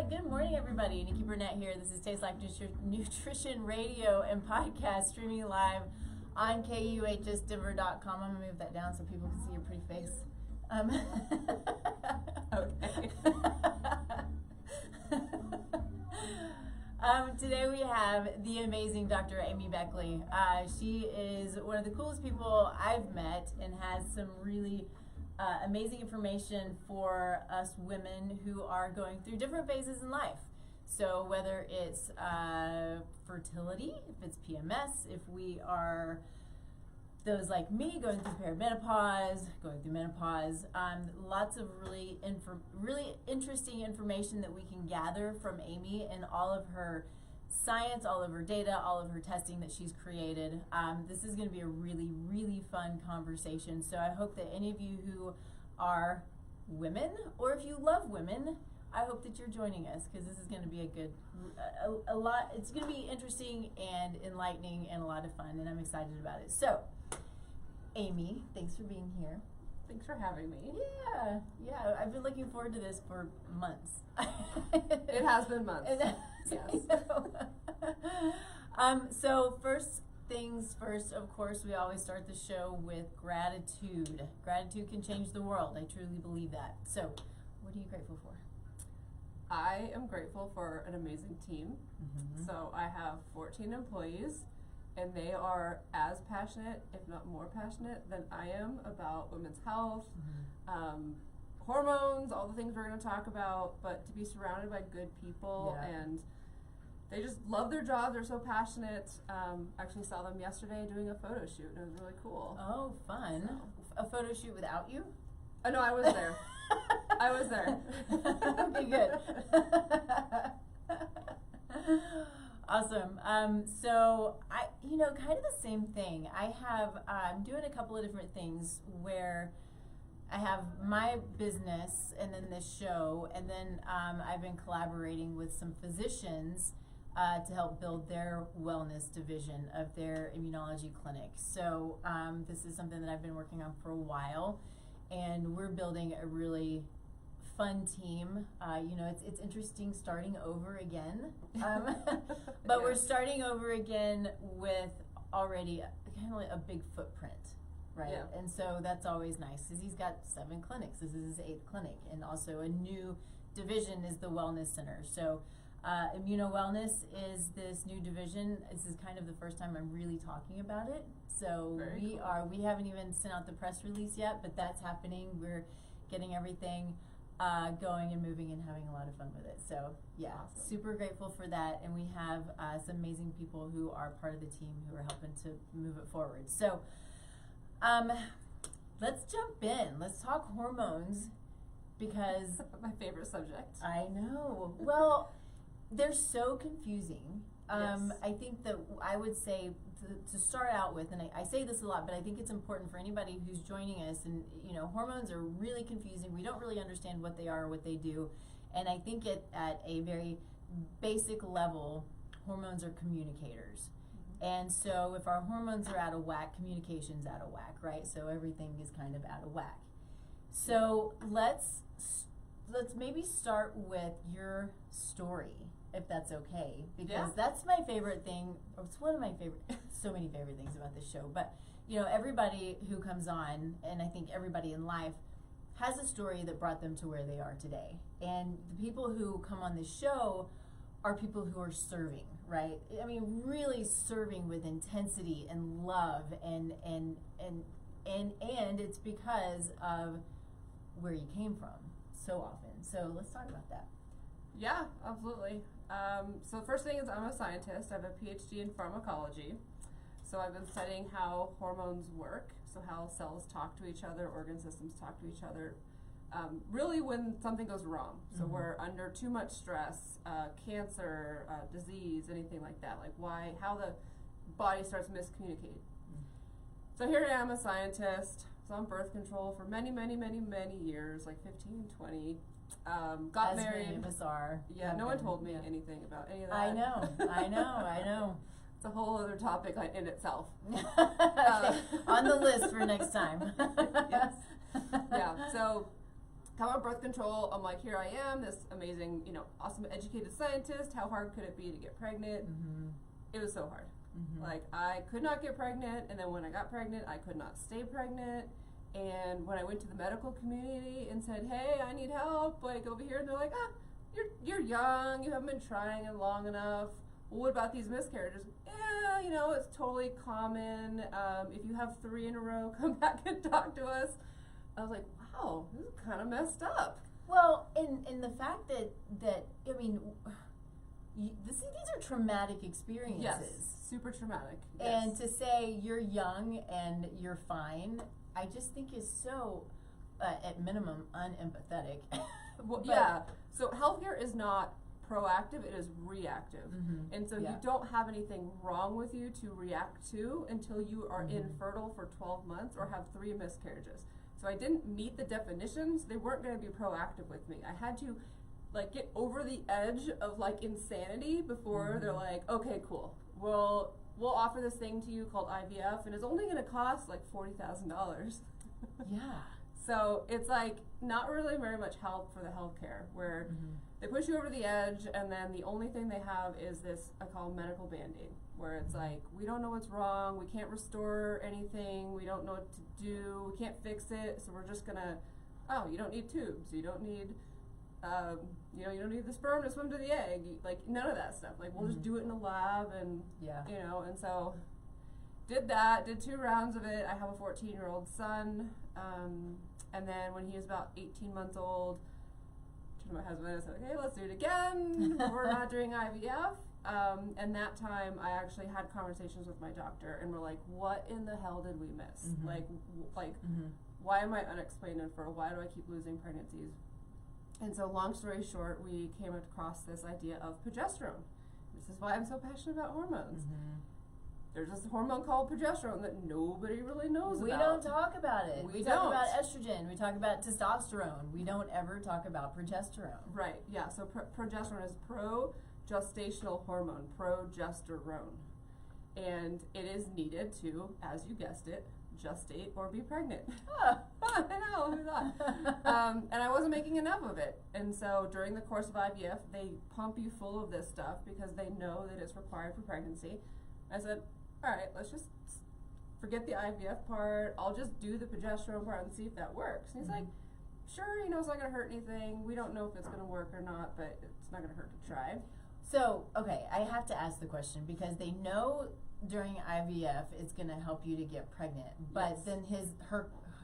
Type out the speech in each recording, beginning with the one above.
Good morning, everybody. Nikki Burnett here. This is Taste Life Nutrition Radio and Podcast, streaming live on KUHSdenver.com. I'm going to move that down so people can see your pretty face. Okay. Today we have the amazing Dr. Amy Beckley. She is one of the coolest people I've met and has some really amazing information for us women who are going through different phases in life. So whether it's fertility, if it's PMS, if we are those like me going through perimenopause, going through menopause, lots of really interesting information that we can gather from Amy and all of her science, all of her data, all of her testing that she's created. This is going to be a really, really fun conversation. So I hope that any of you who are women, or if you love women, I hope that you're joining us, because this is going to be a lot. It's going to be interesting and enlightening and a lot of fun, and I'm excited about it. So, Amy, thanks for being here. Thanks for having me. Yeah, I've been looking forward to this for months. It has been months. Yes. So first things first, of course, we always start the show with gratitude. Gratitude can change the world. I truly believe that. So, what are you grateful for? I am grateful for an amazing team. Mm-hmm. So I have 14 employees, and they are as passionate, if not more passionate, than I am about women's health, hormones, all the things we're going to talk about, but to be surrounded by good people, and they just love their job. They're so passionate. Actually saw them yesterday doing a photo shoot, and it was really cool. Oh, fun. So. A photo shoot without you? Oh, no, I was there. I was there. Okay, good. Awesome. So kind of the same thing. I'm doing a couple of different things where I have my business and then this show, and then I've been collaborating with some physicians to help build their wellness division of their immunology clinic. So this is something that I've been working on for a while, and we're building a really fun team. It's interesting starting over again, but we're starting over again with already kind of like a big footprint, right? Yeah. And so that's always nice, because he's got 7 clinics. This is his 8th clinic, and also a new division is the Wellness Center. So Immuno Wellness is this new division. This is kind of the first time I'm really talking about it. So we haven't even sent out the press release yet, but that's happening. We're getting everything going and moving and having a lot of fun with it. So awesome. Super grateful for that. And we have some amazing people who are part of the team who are helping to move it forward. So let's jump in. Let's talk hormones, because my favorite subject. I know. Well, they're so confusing. Yes. I think that I would say to start out with, and I say this a lot, but I think it's important for anybody who's joining us, and hormones are really confusing. We don't really understand what they are or what they do, and I think at a very basic level, hormones are communicators. Mm-hmm. And so if our hormones are out of whack, communication's out of whack, right? So everything is kind of out of whack. So let's maybe start with your story, if that's okay, because that's my favorite thing. It's one of my so many favorite things about this show. But everybody who comes on, and I think everybody in life, has a story that brought them to where they are today. And the people who come on this show are people who are serving, right? I mean, really serving with intensity and love, and it's because of where you came from so often. So let's talk about that. Yeah, absolutely. So first thing is, I'm a scientist. I have a PhD in pharmacology. So I've been studying how hormones work, so how cells talk to each other, organ systems talk to each other, really when something goes wrong. So we're under too much stress, cancer, disease, anything like that, like how the body starts miscommunicating. So here I am, a scientist. I was on birth control for many, many, many, many years, like 15, 20. Got married. Many of us are. Yeah, no one told me anything about any of that. I know. It's a whole other topic in itself. Okay. On the list for next time. Yes. Yeah. So talking about birth control, I'm like, here I am, this amazing, you know, awesome educated scientist. How hard could it be to get pregnant? It was so hard. Like, I could not get pregnant, and then when I got pregnant, I could not stay pregnant. And when I went to the medical community and said, hey, I need help, like, over here, and they're like, you're young, you haven't been trying it long enough. Well, what about these miscarriages? Yeah, you know, it's totally common. If you have 3 in a row, come back and talk to us. I was like, wow, this is kind of messed up. Well, and the fact that I mean, these are traumatic experiences. Yes, super traumatic. And to say you're young and you're fine, I just think is so, at minimum, unempathetic. Well, yeah. So healthcare is not proactive, it is reactive. And so you don't have anything wrong with you to react to until you are infertile for 12 months or have 3 miscarriages. So I didn't meet the definitions. They weren't going to be proactive with me. I had to, like, get over the edge of, like, insanity before they're like, okay, cool. We'll offer this thing to you called IVF, and it's only going to cost like $40,000. Yeah. So it's like not really very much help for the healthcare, where they push you over the edge, and then the only thing they have is this I call medical band-aid, where it's like, we don't know what's wrong, we can't restore anything, we don't know what to do, we can't fix it, so we're just gonna, oh, you don't need tubes, you don't need, you know, you don't need the sperm to swim to the egg, like none of that stuff. Like, we'll just do it in a lab, and you know, and so did 2 rounds of it. I have a 14-year-old son, and then when he was about 18 months old, turned to my husband and said, okay, let's do it again. We're not doing IVF. And that time I actually had conversations with my doctor, and we're like, what in the hell did we miss? Like, why am I unexplained infertile? Why do I keep losing pregnancies? And so, long story short, we came across this idea of progesterone. This is why I'm so passionate about hormones. There's this hormone called progesterone that nobody really knows about. We don't talk about it. We talk don't. about estrogen. We talk about testosterone. We don't ever talk about progesterone. Right, yeah. So progesterone is progestational hormone, progesterone. And it is needed to, as you guessed it, gestate or be pregnant. I know, who thought? And I wasn't making enough of it. And so during the course of IVF, they pump you full of this stuff because they know that it's required for pregnancy. I said, all right, let's just forget the IVF part. I'll just do the progesterone part and see if that works. And he's like, sure, you know, it's not going to hurt anything. We don't know if it's going to work or not, but it's not going to hurt to try. So, okay, I have to ask the question because they know during IVF it's going to help you to get pregnant. But then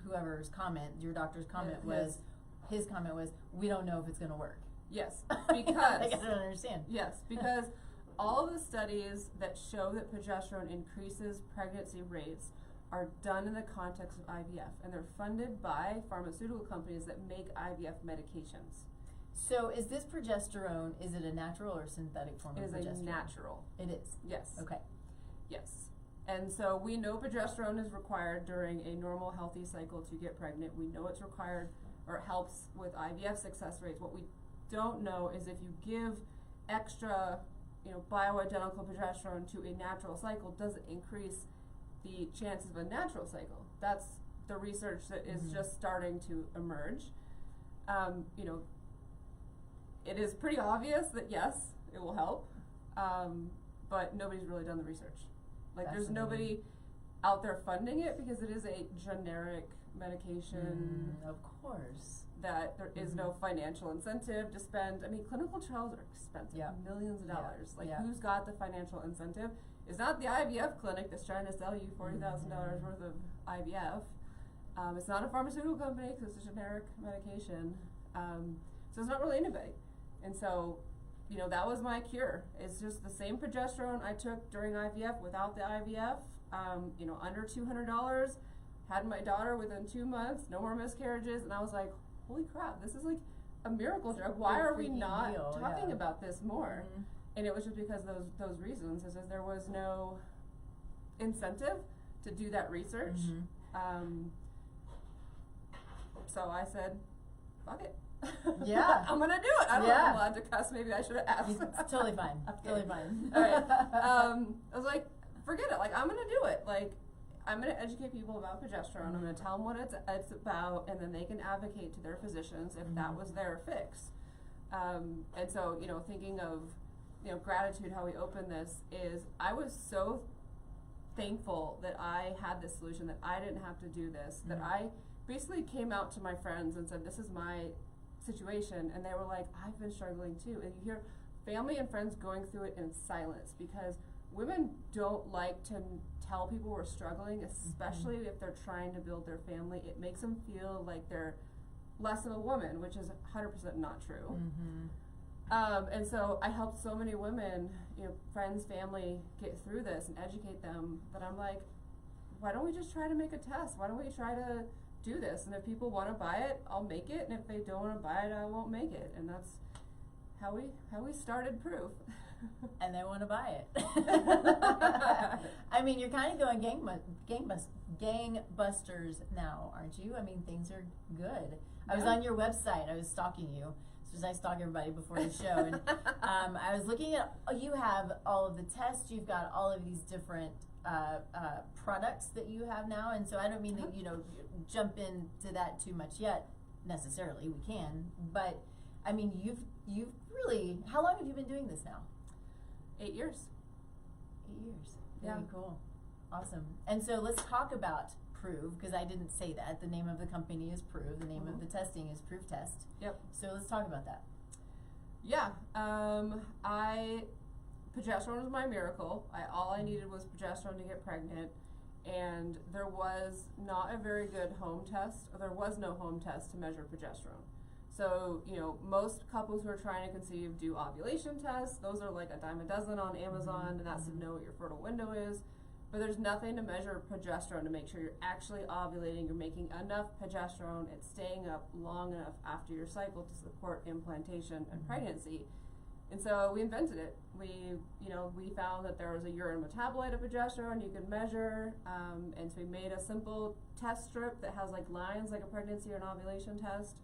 whoever's comment, your doctor's comment his comment was, we don't know if it's going to work. Yes, because I don't understand. Yes, because all the studies that show that progesterone increases pregnancy rates are done in the context of IVF, and they're funded by pharmaceutical companies that make IVF medications. So is this progesterone, is it a natural or synthetic form of progesterone? It is a natural. It is? Yes. Okay. Yes. And so we know progesterone is required during a normal healthy cycle to get pregnant. We know it's required, or it helps with IVF success rates. What we don't know is if you give extra, you know, bioidentical progesterone to a natural cycle, does it increase the chances of a natural cycle? That's the research that is just starting to emerge. You know, it is pretty obvious that yes, it will help, but nobody's really done the research. Like, there's nobody out there funding it because it is a generic medication. Of course. That there is no financial incentive to spend. I mean, clinical trials are expensive, millions of dollars. Like, who's got the financial incentive? It's not the IVF clinic that's trying to sell you $40,000 worth of IVF. It's not a pharmaceutical company because it's a generic medication. So it's not really anybody. And so, you know, that was my cure. It's just the same progesterone I took during IVF without the IVF. You know, under $200. Had my daughter within 2 months, no more miscarriages, and I was like, holy crap, this is like a miracle drug. Why are we not talking about this more? And it was just because those reasons, is that there was no incentive to do that research. So I said, fuck it. Yeah. I'm gonna do it. I don't know if I'm allowed to cuss. Maybe I should have asked. It's totally fine. Totally fine. All right. I was like, forget it. Like, I'm gonna do it. Like, I'm going to educate people about progesterone. I'm going to tell them what it's about, and then they can advocate to their physicians if that was their fix. And so, you know, thinking of, you know, gratitude, how we open this is, I was so thankful that I had this solution, that I didn't have to do this, that I basically came out to my friends and said, this is my situation, and they were like, I've been struggling too. And you hear family and friends going through it in silence, because women don't like to tell people we're struggling, especially if they're trying to build their family. It makes them feel like they're less of a woman, which is 100% not true. And so I helped so many women, you know, friends, family, get through this and educate them, that I'm like, why don't we just try to make a test? Why don't we try to do this? And if people want to buy it, I'll make it, and if they don't want to buy it, I won't make it. And that's how we started Proov. And they want to buy it. I mean, you're kind of going gangbusters now, aren't you? I mean, things are good. I was on your website. I was stalking you. As I stalk everybody before the show, and I was looking at, you have all of the tests, you've got all of these different products that you have now, and so I don't mean to, you know, jump into that too much yet, necessarily. We can, but I mean, you've really, how long have you been doing this now? 8 years. 8 years. Very cool. Awesome. And so let's talk about Proov, because I didn't say that. The name of the company is Proov. The name of the testing is Proov Test. Yep. So let's talk about that. Yeah. Progesterone was my miracle. All I needed was progesterone to get pregnant, and there was not a very good home test, or there was no home test to measure progesterone. So, you know, most couples who are trying to conceive do ovulation tests. Those are like a dime a dozen on Amazon, and that's to know what your fertile window is. But there's nothing to measure progesterone to make sure you're actually ovulating, you're making enough progesterone, it's staying up long enough after your cycle to support implantation and pregnancy. And so we invented it. We found that there was a urine metabolite of progesterone you could measure, and so we made a simple test strip that has like lines like a pregnancy or an ovulation test.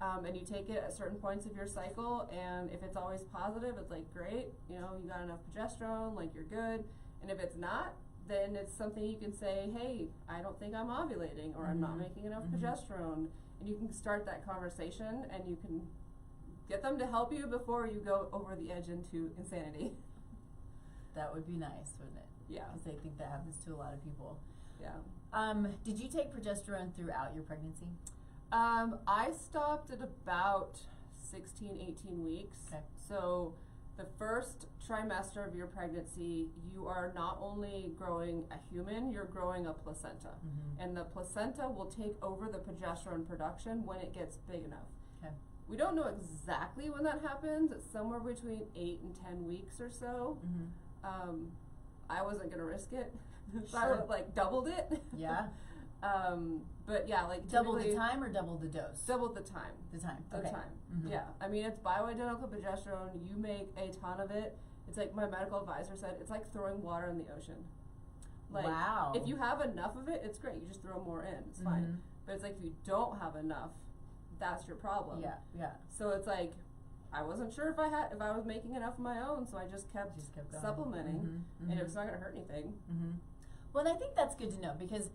And you take it at certain points of your cycle, and if it's always positive, it's like, great, you know, you got enough progesterone, like you're good. And if it's not, then it's something you can say, hey, I don't think I'm ovulating, or I'm not making enough progesterone. And you can start that conversation, and you can get them to help you before you go over the edge into insanity. That would be nice, wouldn't it? Yeah. Because I think that happens to a lot of people. Yeah. Did you take progesterone throughout your pregnancy? I stopped at about 16, 18 weeks. Okay. So the first trimester of your pregnancy, you are not only growing a human, you're growing a placenta. And the placenta will take over the progesterone production when it gets big enough. Okay. We don't know exactly when that happens. It's somewhere between 8 and 10 weeks or so. I wasn't going to risk it. So I like doubled it. Yeah. But yeah, like double the time or double the dose? Double the time. The time. The time. Yeah. I mean, it's bioidentical progesterone. You make a ton of it. It's like my medical advisor said, it's like throwing water in the ocean. Like, wow. If you have enough of it, it's great. You just throw more in. It's fine. But it's like if you don't have enough, that's your problem. Yeah, yeah. So it's like, I wasn't sure if I was making enough of my own, so I just kept going. supplementing, and it was not going to hurt anything. Well, and I think that's good to know, because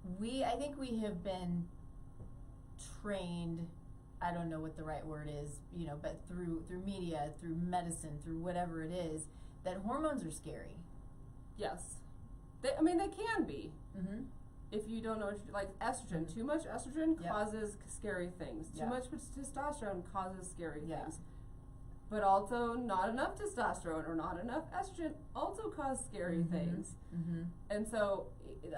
I think we have been trained, I don't know what the right word is, you know, but through media, through medicine, through whatever it is, that hormones are scary. Yes. They can be. If you don't know what like estrogen, too much estrogen causes scary things. Too much testosterone causes scary things. But also not enough testosterone or not enough estrogen also cause scary things. And so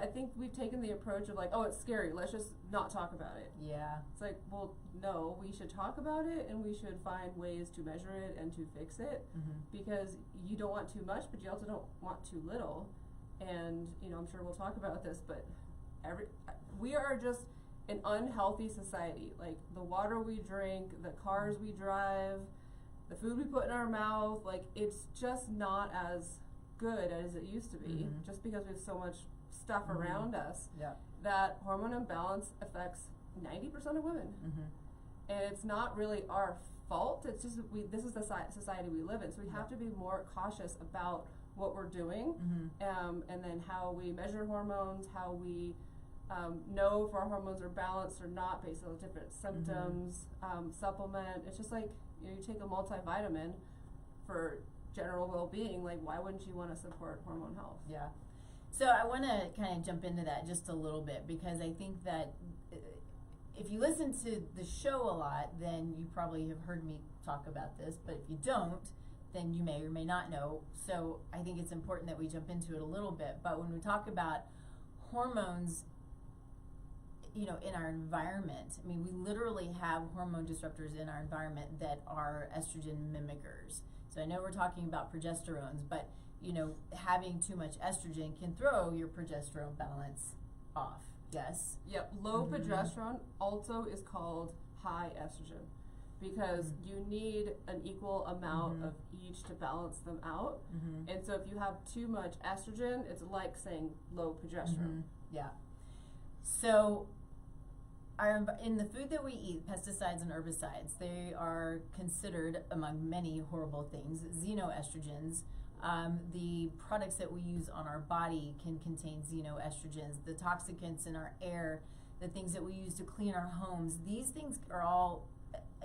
I think we've taken the approach of like, oh, it's scary, let's just not talk about it. Yeah. It's like, well, no, we should talk about it, and we should find ways to measure it and to fix it, because you don't want too much, but you also don't want too little. And, you know, I'm sure we'll talk about this, but we are just an unhealthy society. Like the water we drink, the cars we drive, the food we put in our mouth, like it's just not as good as it used to be, just because we have so much stuff around us. That hormone imbalance affects 90% of women. And it's not really our fault, it's just this is the society we live in, so we have to be more cautious about what we're doing, and then how we measure hormones, how we know if our hormones are balanced or not based on different symptoms, supplement. It's just like, you know, you take a multivitamin for general well-being, like why wouldn't you want to support hormone health? Yeah. So I want to kind of jump into that just a little bit, because I think that if you listen to the show a lot, then you probably have heard me talk about this, but if you don't, then you may or may not know. So I think it's important that we jump into it a little bit. But when we talk about hormones, you know, in our environment, I mean, we literally have hormone disruptors in our environment that are estrogen mimickers. So I know we're talking about progesterones, but, you know, having too much estrogen can throw your progesterone balance off. Yes? Yep. Low progesterone also is called high estrogen, because you need an equal amount of each to balance them out. And so if you have too much estrogen, it's like saying low progesterone. Yeah. So in the food that we eat, pesticides and herbicides, they are considered, among many horrible things, xenoestrogens. The products that we use on our body can contain xenoestrogens. The toxicants in our air, the things that we use to clean our homes, these things are all,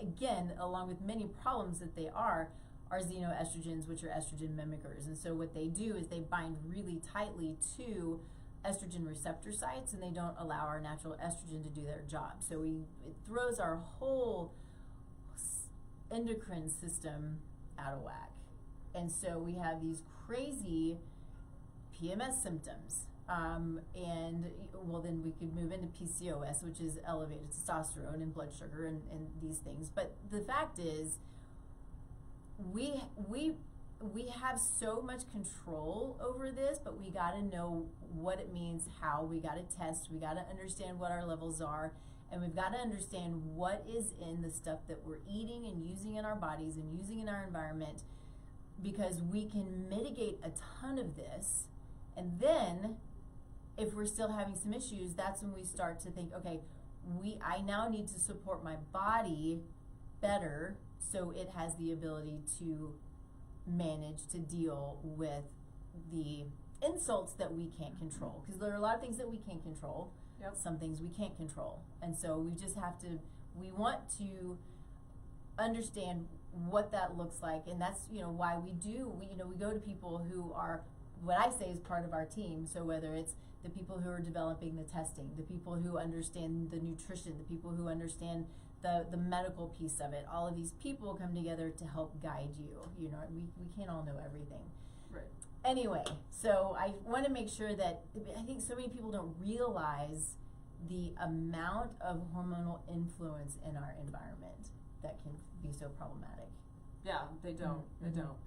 again, along with many problems that they are xenoestrogens, which are estrogen mimickers. And so what they do is they bind really tightly to estrogen receptor sites, and they don't allow our natural estrogen to do their job. So it throws our whole endocrine system out of whack. And so we have these crazy PMS symptoms. And well, then we could move into PCOS, which is elevated testosterone and blood sugar and these things. But the fact is, we have so much control over this, but we got to know what it means, how we got to test, we got to understand what our levels are, and we've got to understand what is in the stuff that we're eating and using in our bodies and using in our environment, because we can mitigate a ton of this. And then if we're still having some issues, that's when we start to think, okay, I now need to support my body better so it has the ability to manage to deal with the insults that we can't control, because there are a lot of things that we can't control. Some things we can't control, and so we just have to, we want to understand what that looks like. And that's, you know, why we go to people who are, what I say, is part of our team. So whether it's the people who are developing the testing, the people who understand the nutrition, the people who understand the medical piece of it, all of these people come together to help guide you. You know, we can't all know everything. Right. Anyway, so I want to make sure that, I think so many people don't realize the amount of hormonal influence in our environment that can be so problematic. Yeah, they don't. They don't.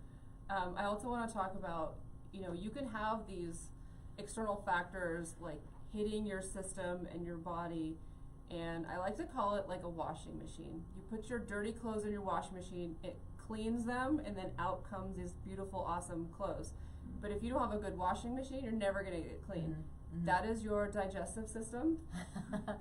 I also want to talk about, you know, you can have these external factors like hitting your system and your body, and I like to call it like a washing machine. You put your dirty clothes in your washing machine, it cleans them, and then out comes these beautiful, awesome clothes. But if you don't have a good washing machine, you're never going to get it clean. That is your digestive system.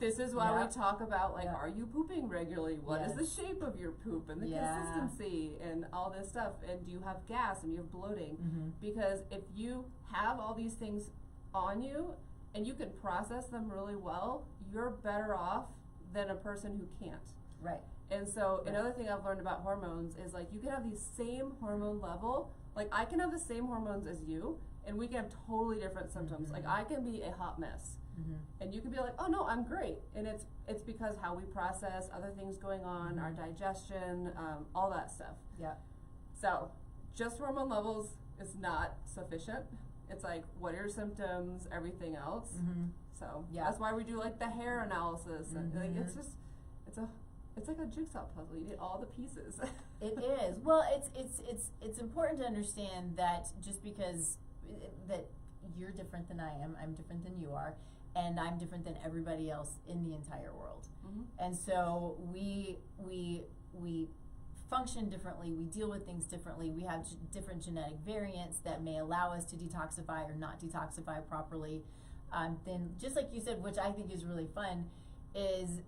This is why we talk about, like, are you pooping regularly? What is the shape of your poop and the consistency and all this stuff? And do you have gas and you have bloating? Because if you have all these things on you and you can process them really well, you're better off than a person who can't. Right. And so another thing I've learned about hormones is, like, you can have the same hormone level. Like, I can have the same hormones as you, and we can have totally different symptoms. Like, I can be a hot mess, and you can be like, oh no, I'm great. And it's because how we process, other things going on, our digestion, all that stuff. Yeah. So just hormone levels is not sufficient. It's like, what are your symptoms, everything else. So that's why we do, like, the hair analysis, and like, it's like a jigsaw puzzle. You need all the pieces. It is. Well, it's important to understand that just because that you're different than I am, I'm different than you are, and I'm different than everybody else in the entire world. And so we function differently, we deal with things differently, we have different genetic variants that may allow us to detoxify or not detoxify properly. Then, just like you said, which I think is really fun, is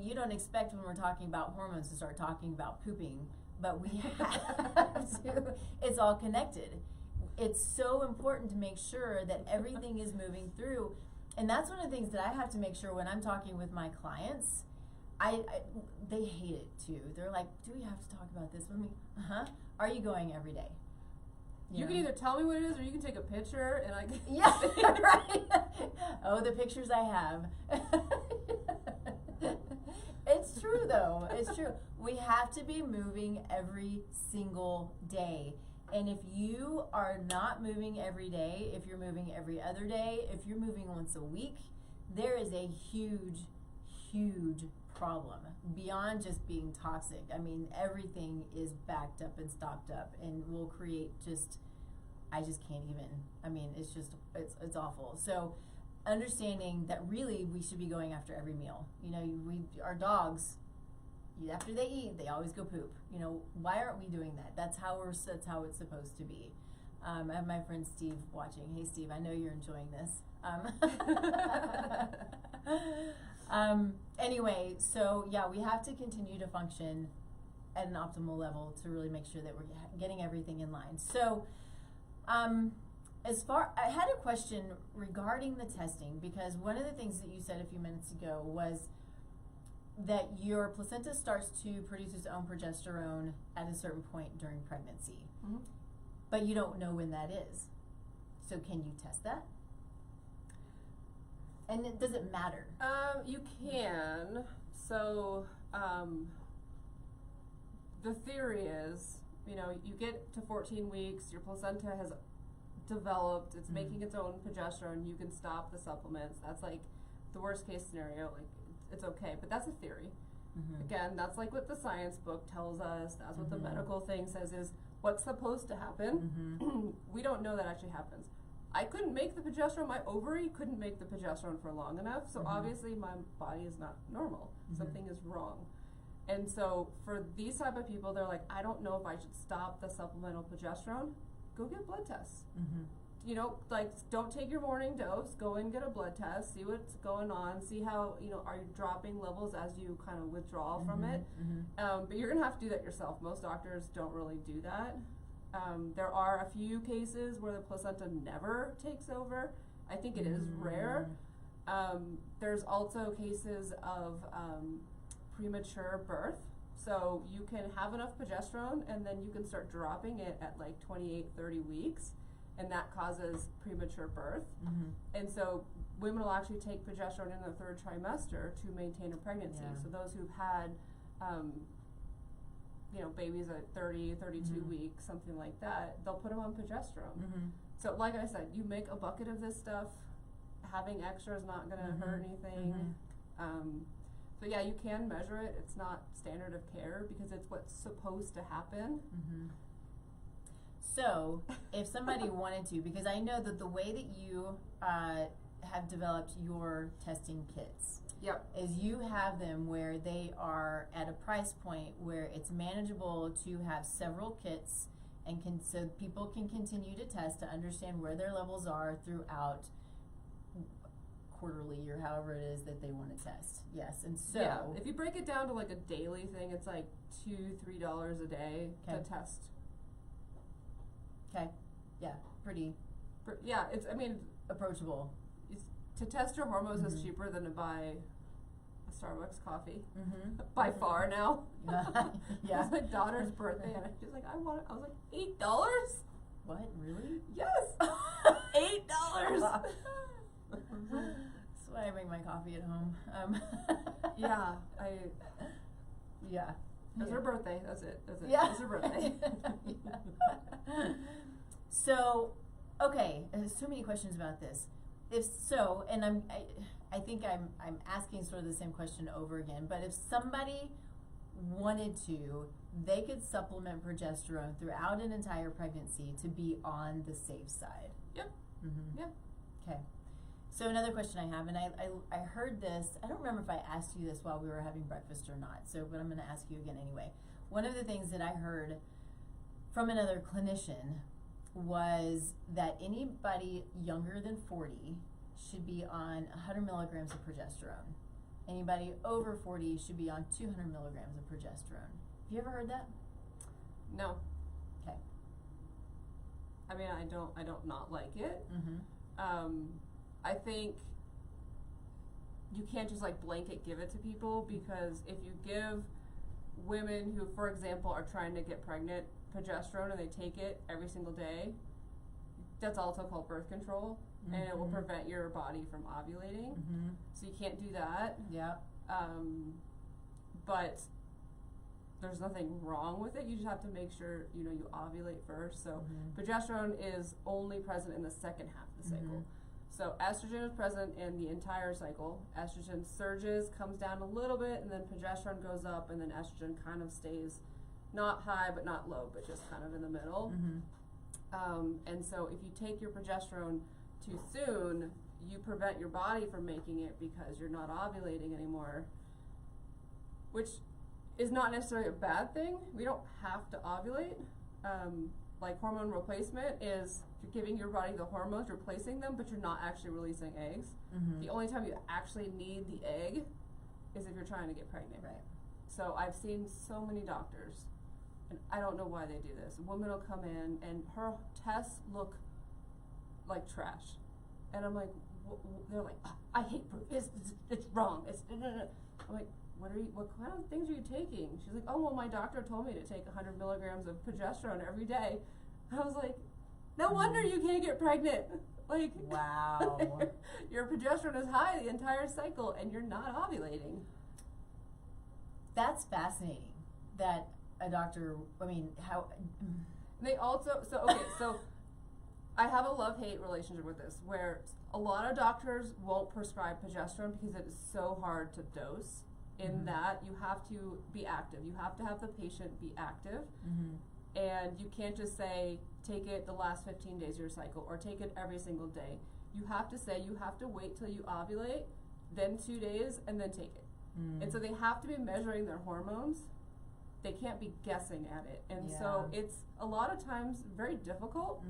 you don't expect when we're talking about hormones to start talking about pooping, but we have to. It's all connected. it's so important to make sure that everything is moving through. And that's one of the things that I have to make sure when I'm talking with my clients. They hate it too. They're like, do we have to talk about this with me? Are you going every day? You can either tell me what it is, or you can take a picture, and I can. Yeah, right. Oh, the pictures I have. It's true, though. It's true. We have to be moving every single day. And if you are not moving every day, if you're moving every other day, if you're moving once a week, there is a huge, huge problem beyond just being toxic. I mean, everything is backed up and stocked up and will create I just can't even. I mean, it's awful. So understanding that really we should be going after every meal. You know, our dogs, after they eat, they always go poop. You know, why aren't we doing that? That's how it's supposed to be. I have my friend Steve watching. Hey, Steve, I know you're enjoying this. Anyway, so yeah, we have to continue to function at an optimal level to really make sure that we're getting everything in line. So, I had a question regarding the testing, because one of the things that you said a few minutes ago was that your placenta starts to produce its own progesterone at a certain point during pregnancy, but you don't know when that is. So can you test that? And does it matter? You can. So, the theory is, you know, you get to 14 weeks, your placenta has developed, it's making its own progesterone, you can stop the supplements. That's like the worst case scenario, like it's okay, but that's a theory. Again, that's like what the science book tells us, that's what the medical thing says is what's supposed to happen. We don't know that actually happens. I couldn't make the progesterone, my ovary couldn't make the progesterone for long enough, so obviously my body is not normal. Something is wrong. And so for these type of people, they're like, I don't know if I should stop the supplemental progesterone. Go get blood tests. You know, like, don't take your morning dose, go and get a blood test, see what's going on, see how, you know, are you dropping levels as you kind of withdraw from it. But you're gonna have to do that yourself. Most doctors don't really do that. There are a few cases where the placenta never takes over. I think it is rare. There's also cases of premature birth. So you can have enough progesterone and then you can start dropping it at like 28, 30 weeks, and that causes premature birth. And so women will actually take progesterone in the third trimester to maintain a pregnancy. So those who've had you know, babies at 30, 32 weeks, something like that, they'll put them on progesterone. So like I said, you make a bucket of this stuff, having extra is not gonna hurt anything. So yeah, you can measure it. It's not standard of care because it's what's supposed to happen. So if somebody wanted to, because I know that the way that you have developed your testing kits is you have them where they are at a price point where it's manageable to have several kits, and so people can continue to test to understand where their levels are throughout quarterly or however it is that they want to test. Yes, and so yeah, if you break it down to like a daily thing, it's like $2-3 a day to test. Okay, yeah, pretty. Yeah, it's, I mean, approachable. To test your hormones is cheaper than to buy a Starbucks coffee. By far now. Yeah. It was my daughter's birthday, and she's like, I was like, $8? What, really? Yes. $8. That's why I make my coffee at home. Yeah, yeah. It was her birthday. That's it. Yeah. It was her birthday. So, okay, there's so many questions about this. If so, and I think I'm asking sort of the same question over again, but if somebody wanted to, they could supplement progesterone throughout an entire pregnancy to be on the safe side. Yep. Yeah. Okay. So another question I have, and I heard this, I don't remember if I asked you this while we were having breakfast or not, so but I'm going to ask you again anyway. One of the things that I heard from another clinician was that anybody younger than 40 should be on 100 milligrams of progesterone. Anybody over 40 should be on 200 milligrams of progesterone. Have you ever heard that? No. Okay. I mean, I don't not like it. Mm-hmm. I think you can't just like blanket give it to people, because if you give women who, for example, are trying to get pregnant progesterone and they take it every single day, that's also called birth control, and it will prevent your body from ovulating. So you can't do that. Yeah. But there's nothing wrong with it. You just have to make sure, you know, you ovulate first. So progesterone is only present in the second half of the cycle. So estrogen is present in the entire cycle. Estrogen surges, comes down a little bit, and then progesterone goes up, and then estrogen kind of stays not high but not low, but just kind of in the middle. And so if you take your progesterone too soon, you prevent your body from making it because you're not ovulating anymore, which is not necessarily a bad thing. We don't have to ovulate. Like hormone replacement is you're giving your body the hormones, replacing them, but you're not actually releasing eggs. The only time you actually need the egg is if you're trying to get pregnant. Right. So I've seen so many doctors, and I don't know why they do this. A woman will come in and her tests look like trash, and I'm like, they're like, I hate Proov. It's wrong. I'm like, what kind of things are you taking? She's like, oh, well, my doctor told me to take 100 milligrams of progesterone every day. I was like, no wonder you can't get pregnant. Like, wow. Your progesterone is high the entire cycle and you're not ovulating. That's fascinating that a doctor, I mean, how... They also, so I have a love-hate relationship with this, where a lot of doctors won't prescribe progesterone because it is so hard to dose. In that you have to be active. You have to have the patient be active. And you can't just say, take it the last 15 days of your cycle, or take it every single day. You have to say, you have to wait till you ovulate, then 2 days, and then take it. And so they have to be measuring their hormones. They can't be guessing at it. And so it's a lot of times very difficult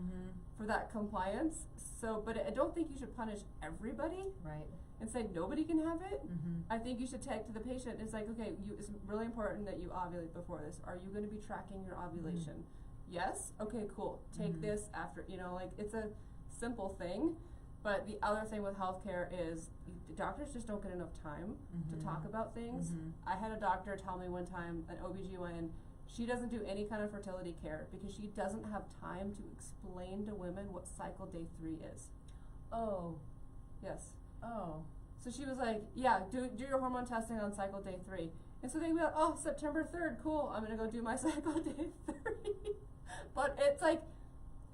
for that compliance. So, but I don't think you should punish everybody. Right. And say nobody can have it. I think you should take to the patient. It's like, okay, it's really important that you ovulate before this. Are you going to be tracking your ovulation? Yes? Okay, cool. Take this after, you know, like it's a simple thing. But the other thing with healthcare is the doctors just don't get enough time to talk about things. I had a doctor tell me one time, an OBGYN, she doesn't do any kind of fertility care because she doesn't have time to explain to women what cycle day 3 is. Oh. Yes. Oh. So she was like, yeah, do your hormone testing on cycle day 3. And so they'd be like, oh, September 3rd, cool, I'm gonna go do my cycle day 3. But it's like,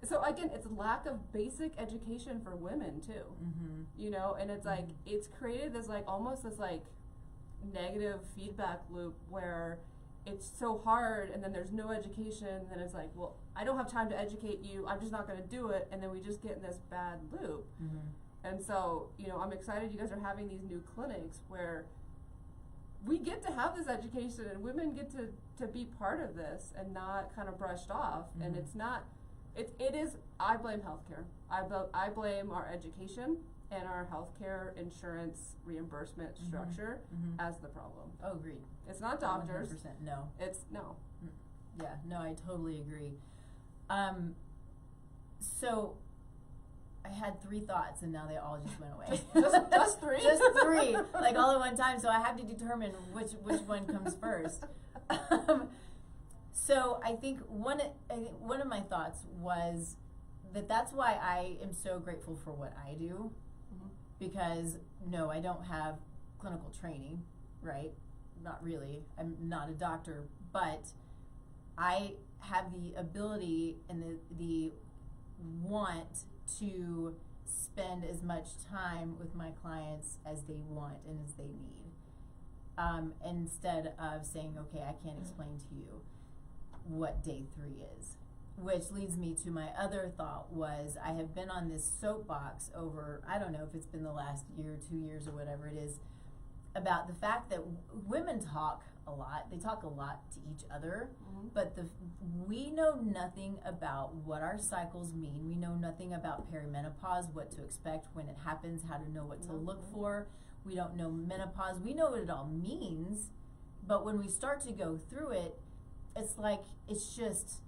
so again, it's lack of basic education for women too. You know, and it's like, it's created this like, almost this like negative feedback loop where it's so hard and then there's no education, and then it's like, well, I don't have time to educate you, I'm just not gonna do it, and then we just get in this bad loop. And so, you know, I'm excited you guys are having these new clinics where we get to have this education and women get to be part of this and not kind of brushed off. And it's not, it is, I blame healthcare. I blame our education and our healthcare insurance reimbursement structure as the problem. Oh, agreed. It's not doctors. 100%. No. It's, no. Yeah, no, I totally agree. So... I had 3 thoughts and now they all just went away. just 3? Just 3, like all at one time. So I have to determine which one comes first. So I think one of my thoughts was that's why I am so grateful for what I do, because no, I don't have clinical training, right? Not really. I'm not a doctor, but I have the ability and the want to spend as much time with my clients as they want and as they need, instead of saying, okay, I can't explain to you what day 3 is. Which leads me to my other thought was, I have been on this soapbox over, I don't know if it's been the last year, 2 years, or whatever it is, about the fact that women talk a lot. They talk a lot to each other, but we know nothing about what our cycles mean. We know nothing about perimenopause, what to expect when it happens, how to know what to look for. We don't know menopause. We know what it all means, but when we start to go through it, it's like, it's just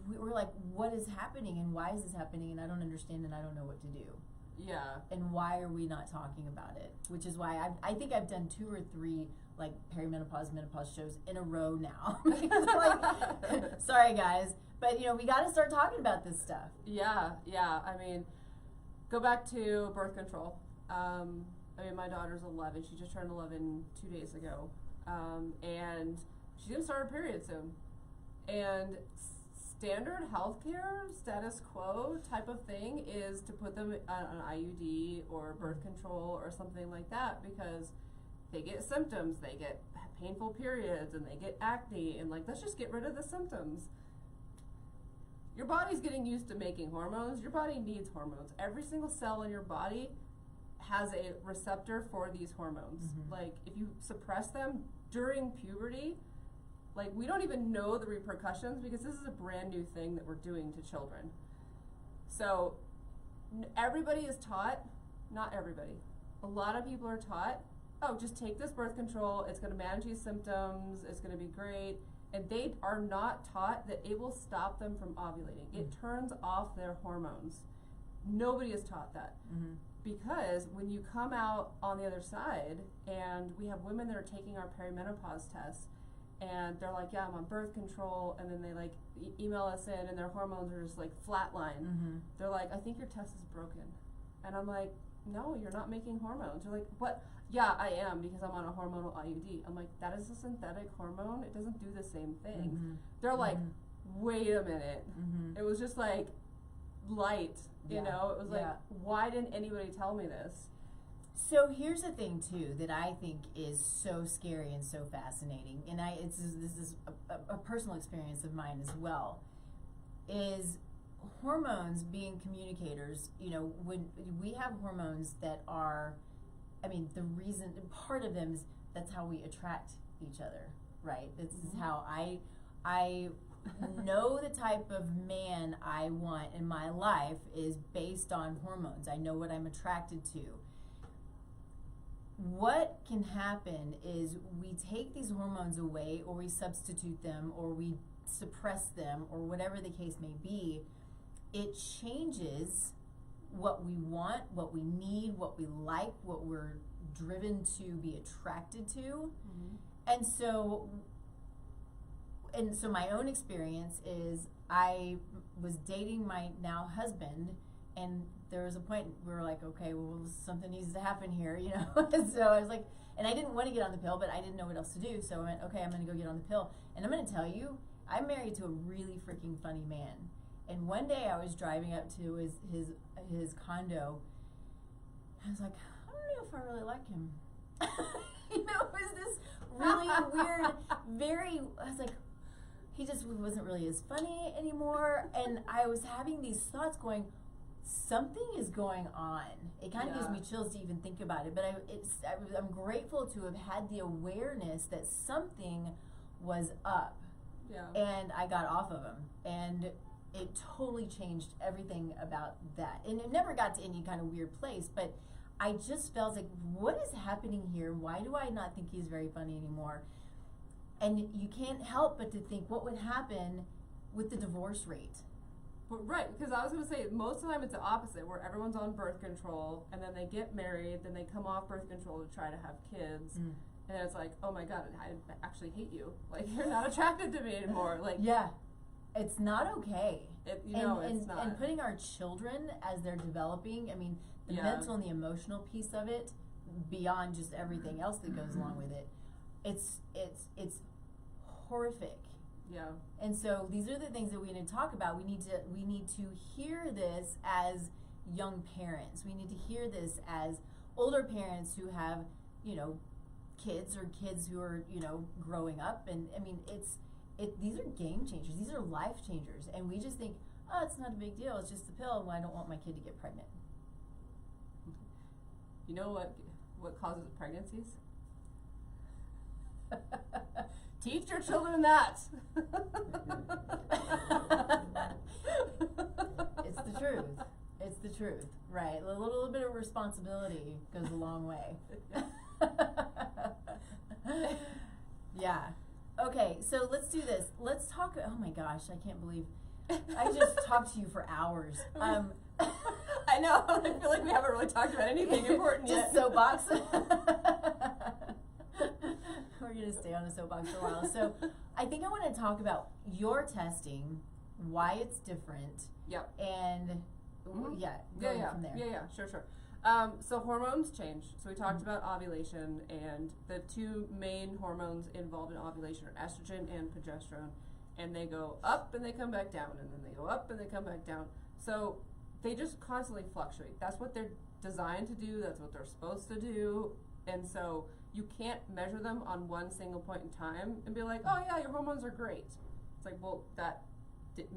we're like, what is happening and why is this happening, and I don't understand and I don't know what to do. Yeah. And why are we not talking about it? Which is why I think I've done 2 or 3 like perimenopause, menopause shows in a row now. Like, sorry guys, but you know, we got to start talking about this stuff. Yeah, yeah. I mean, go back to birth control. I mean, my daughter's 11. She just turned 11 2 days ago, and she's gonna start her period soon. And standard healthcare status quo type of thing is to put them on an IUD or birth control or something like that, because they get symptoms, they get painful periods, and they get acne, and like, let's just get rid of the symptoms. Your body's getting used to making hormones. Your body needs hormones. Every single cell in your body has a receptor for these hormones. Mm-hmm. Like, if you suppress them during puberty, like, we don't even know the repercussions, because this is a brand new thing that we're doing to children. So everybody is taught, not everybody, a lot of people are taught, oh, just take this birth control, it's going to manage these symptoms, it's going to be great. And they are not taught that it will stop them from ovulating. It turns off their hormones. Nobody is taught that. Mm-hmm. Because when you come out on the other side, and we have women that are taking our perimenopause tests, and they're like, yeah, I'm on birth control, and then they like email us in, and their hormones are just like flatline. Mm-hmm. They're like, I think your test is broken. And I'm like, no, you're not making hormones. They're like, what? Yeah, I am, because I'm on a hormonal IUD. I'm like, that is a synthetic hormone. It doesn't do the same thing. Mm-hmm. They're like, Mm-hmm. wait a minute. Mm-hmm. It was just like light, you Yeah. know? It was like, Yeah. why didn't anybody tell me this? So here's the thing too that I think is so scary and so fascinating, and this is a personal experience of mine as well, is hormones being communicators. You know, when we have hormones that are, I mean, the reason, part of them is that's how we attract each other, right? This is how I know the type of man I want in my life is based on hormones. I know what I'm attracted to. What can happen is we take these hormones away, or we substitute them, or we suppress them, or whatever the case may be. It changes what we want, what we need, what we like, what we're driven to be attracted to. Mm-hmm. And so my own experience is I was dating my now husband, and there was a point we were like, okay, well, something needs to happen here, you know? So I was like, and I didn't want to get on the pill, but I didn't know what else to do. So I went, okay, I'm going to go get on the pill. And I'm going to tell you, I'm married to a really freaking funny man. And one day I was driving up to his condo. I was like, I don't know if I really like him. You know, it was this really weird, I was like, he just wasn't really as funny anymore. And I was having these thoughts going, something is going on. It kind of gives me chills to even think about it. But I'm grateful to have had the awareness that something was up. Yeah. And I got off of him. And it totally changed everything about that. And it never got to any kind of weird place, but I just felt like, what is happening here? Why do I not think he's very funny anymore? And you can't help but to think, what would happen with the divorce rate? But right, because I was going to say, most of the time it's the opposite, where everyone's on birth control, and then they get married, then they come off birth control to try to have kids, and then it's like, oh my God, I actually hate you. Like, you're not attracted to me anymore. Like, yeah, it's not okay. It's not. And putting our children as they're developing, I mean, the mental and the emotional piece of it, beyond just everything else that goes along with it, it's horrific. Yeah. And so these are the things that we need to talk about. We need to hear this as young parents. We need to hear this as older parents who have, you know, kids or kids who are, you know, growing up. And I mean, these are game changers. These are life changers. And we just think, oh, it's not a big deal. It's just a pill. And I don't want my kid to get pregnant. You know what causes pregnancies? Teach your children that. It's the truth. It's the truth, right? A little bit of responsibility goes a long way. Yeah. Okay, so let's do this. Let's talk. Oh my gosh, I can't believe I just talked to you for hours. I know. I feel like we haven't really talked about anything important yet. Just soapbox. We're gonna stay on the soapbox for a while. So, I think I want to talk about your testing, why it's different. Yep. And from there. Yeah, sure. So hormones change. So we talked about ovulation, and the two main hormones involved in ovulation are estrogen and progesterone. And they go up and they come back down, and then they go up and they come back down. So they just constantly fluctuate. That's what they're designed to do. That's what they're supposed to do. And so you can't measure them on one single point in time and be like, oh yeah, your hormones are great. It's like, well, that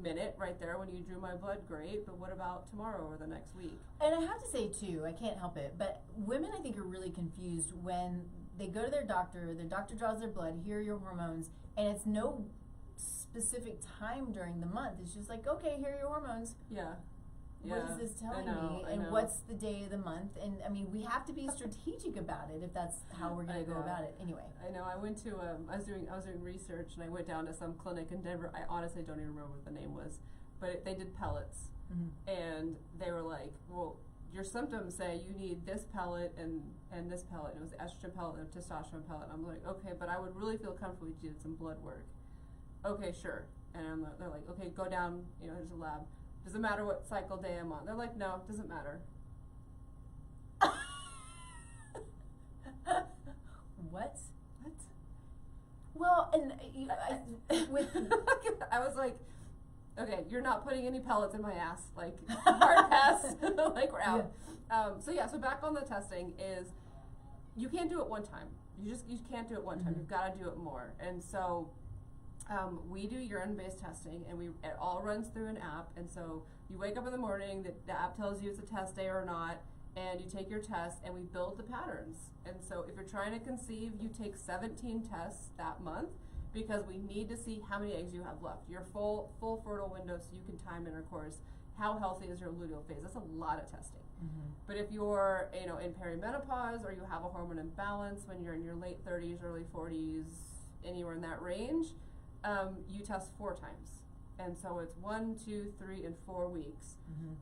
minute right there when you drew my blood, great, but what about tomorrow or the next week? And I have to say too, I can't help it, but women I think are really confused when they go to their doctor draws their blood, here are your hormones, and it's no specific time during the month. It's just like, okay, here are your hormones. Yeah. What is this telling me? And what's the day of the month? And I mean, we have to be strategic about it if that's how we're going to go about it. Anyway. I know. I went to I was doing research, and I went down to some clinic in Denver. I honestly don't even remember what the name was, but they did pellets, and they were like, well, your symptoms say you need this pellet and this pellet. And it was the estrogen pellet and the testosterone pellet. I'm like, okay, but I would really feel comfortable if you did some blood work. Okay, sure. And they're like, okay, go down. There's a lab. Does it matter what cycle day I'm on? They're like, no, it doesn't matter. What? Well, and I was like, okay, you're not putting any pellets in my ass. Like, hard pass. Like, we're out. Yeah. So back on the testing is, you can't do it one time. You can't do it one time. You've got to do it more. And so we do urine-based testing, and it all runs through an app. And so you wake up in the morning, the app tells you it's a test day or not, and you take your test, and we build the patterns. And so if you're trying to conceive, you take 17 tests that month, because we need to see how many eggs you have left. Your full fertile window, so you can time intercourse. How healthy is your luteal phase? That's a lot of testing. But if you're in perimenopause, or you have a hormone imbalance when you're in your late 30s, early 40s, anywhere in that range, you test 4 times. And so it's 1, 2, 3, and 4 weeks.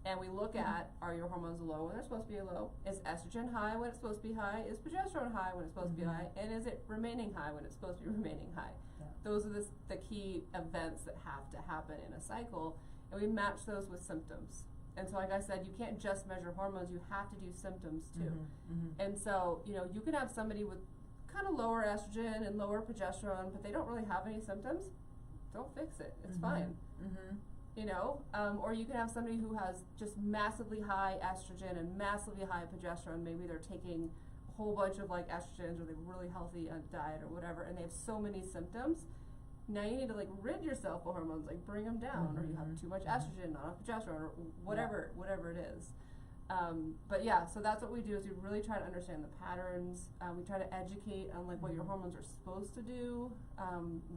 And we look at, are your hormones low when they're supposed to be low? Is estrogen high when it's supposed to be high? Is progesterone high when it's supposed to be high? And is it remaining high when it's supposed to be remaining high? Yeah. Those are the key events that have to happen in a cycle, and we match those with symptoms. And so, like I said, you can't just measure hormones, you have to do symptoms too. And so, you can have somebody with kind of lower estrogen and lower progesterone, but they don't really have any symptoms. Don't fix it. It's fine. Or you can have somebody who has just massively high estrogen and massively high progesterone. Maybe they're taking a whole bunch of like estrogens, or they're really healthy on diet or whatever, and they have so many symptoms. Now you need to rid yourself of hormones, bring them down, or you have too much estrogen, not enough progesterone, or whatever it is. But yeah, so that's what we do, is we really try to understand the patterns. We try to educate on what your hormones are supposed to do,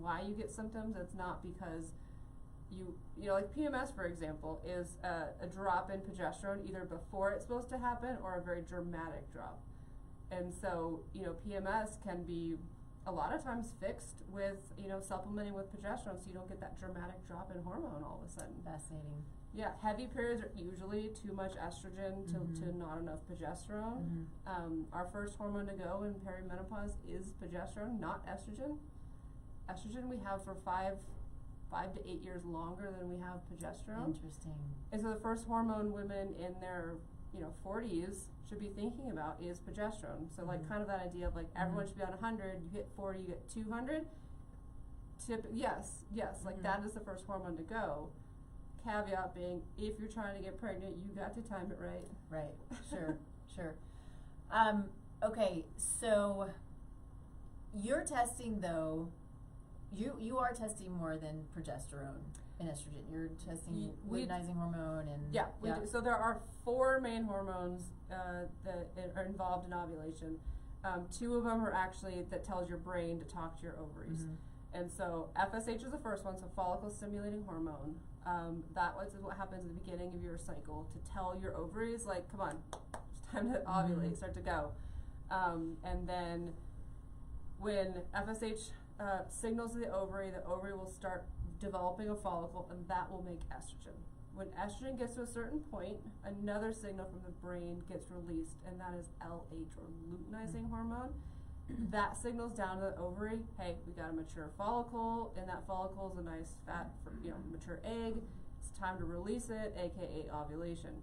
why you get symptoms. It's not because like PMS, for example, is a drop in progesterone either before it's supposed to happen, or a very dramatic drop. And so, PMS can be a lot of times fixed with, supplementing with progesterone, so you don't get that dramatic drop in hormone all of a sudden. Fascinating. Yeah, heavy periods are usually too much estrogen to not enough progesterone. Our first hormone to go in perimenopause is progesterone, not estrogen. Estrogen we have for 5 to 8 years longer than we have progesterone. Interesting. And so the first hormone women in their 40s should be thinking about is progesterone. So kind of that idea of everyone should be on 100, you hit 40, you get 200. Yes, that is the first hormone to go. Caveat being, if you're trying to get pregnant, you got to time it right. Right. Sure. Okay, so you're testing though. You are testing more than progesterone and estrogen. You're testing luteinizing hormone and we do. So there are 4 main hormones that are involved in ovulation. 2 of them are actually that tells your brain to talk to your ovaries. And so FSH is the first one, so follicle stimulating hormone. That is what happens at the beginning of your cycle to tell your ovaries, come on, it's time to ovulate, start to go. And then when FSH signals to the ovary will start developing a follicle, and that will make estrogen. When estrogen gets to a certain point, another signal from the brain gets released, and that is LH, or luteinizing hormone. That signals down to the ovary, hey, we got a mature follicle, and that follicle is a nice fat, mature egg. It's time to release it, aka ovulation.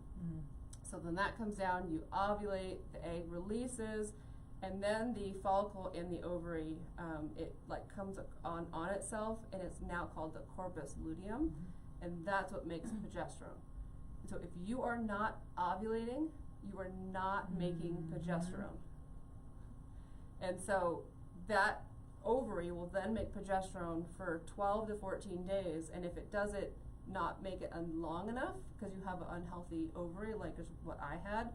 So then that comes down, you ovulate, the egg releases, and then the follicle in the ovary, it like comes on itself, and it's now called the corpus luteum, and that's what makes progesterone. So if you are not ovulating, you are not making progesterone. And so that ovary will then make progesterone for 12 to 14 days, and if it doesn't not make it long enough, because you have an unhealthy ovary, like is what I had,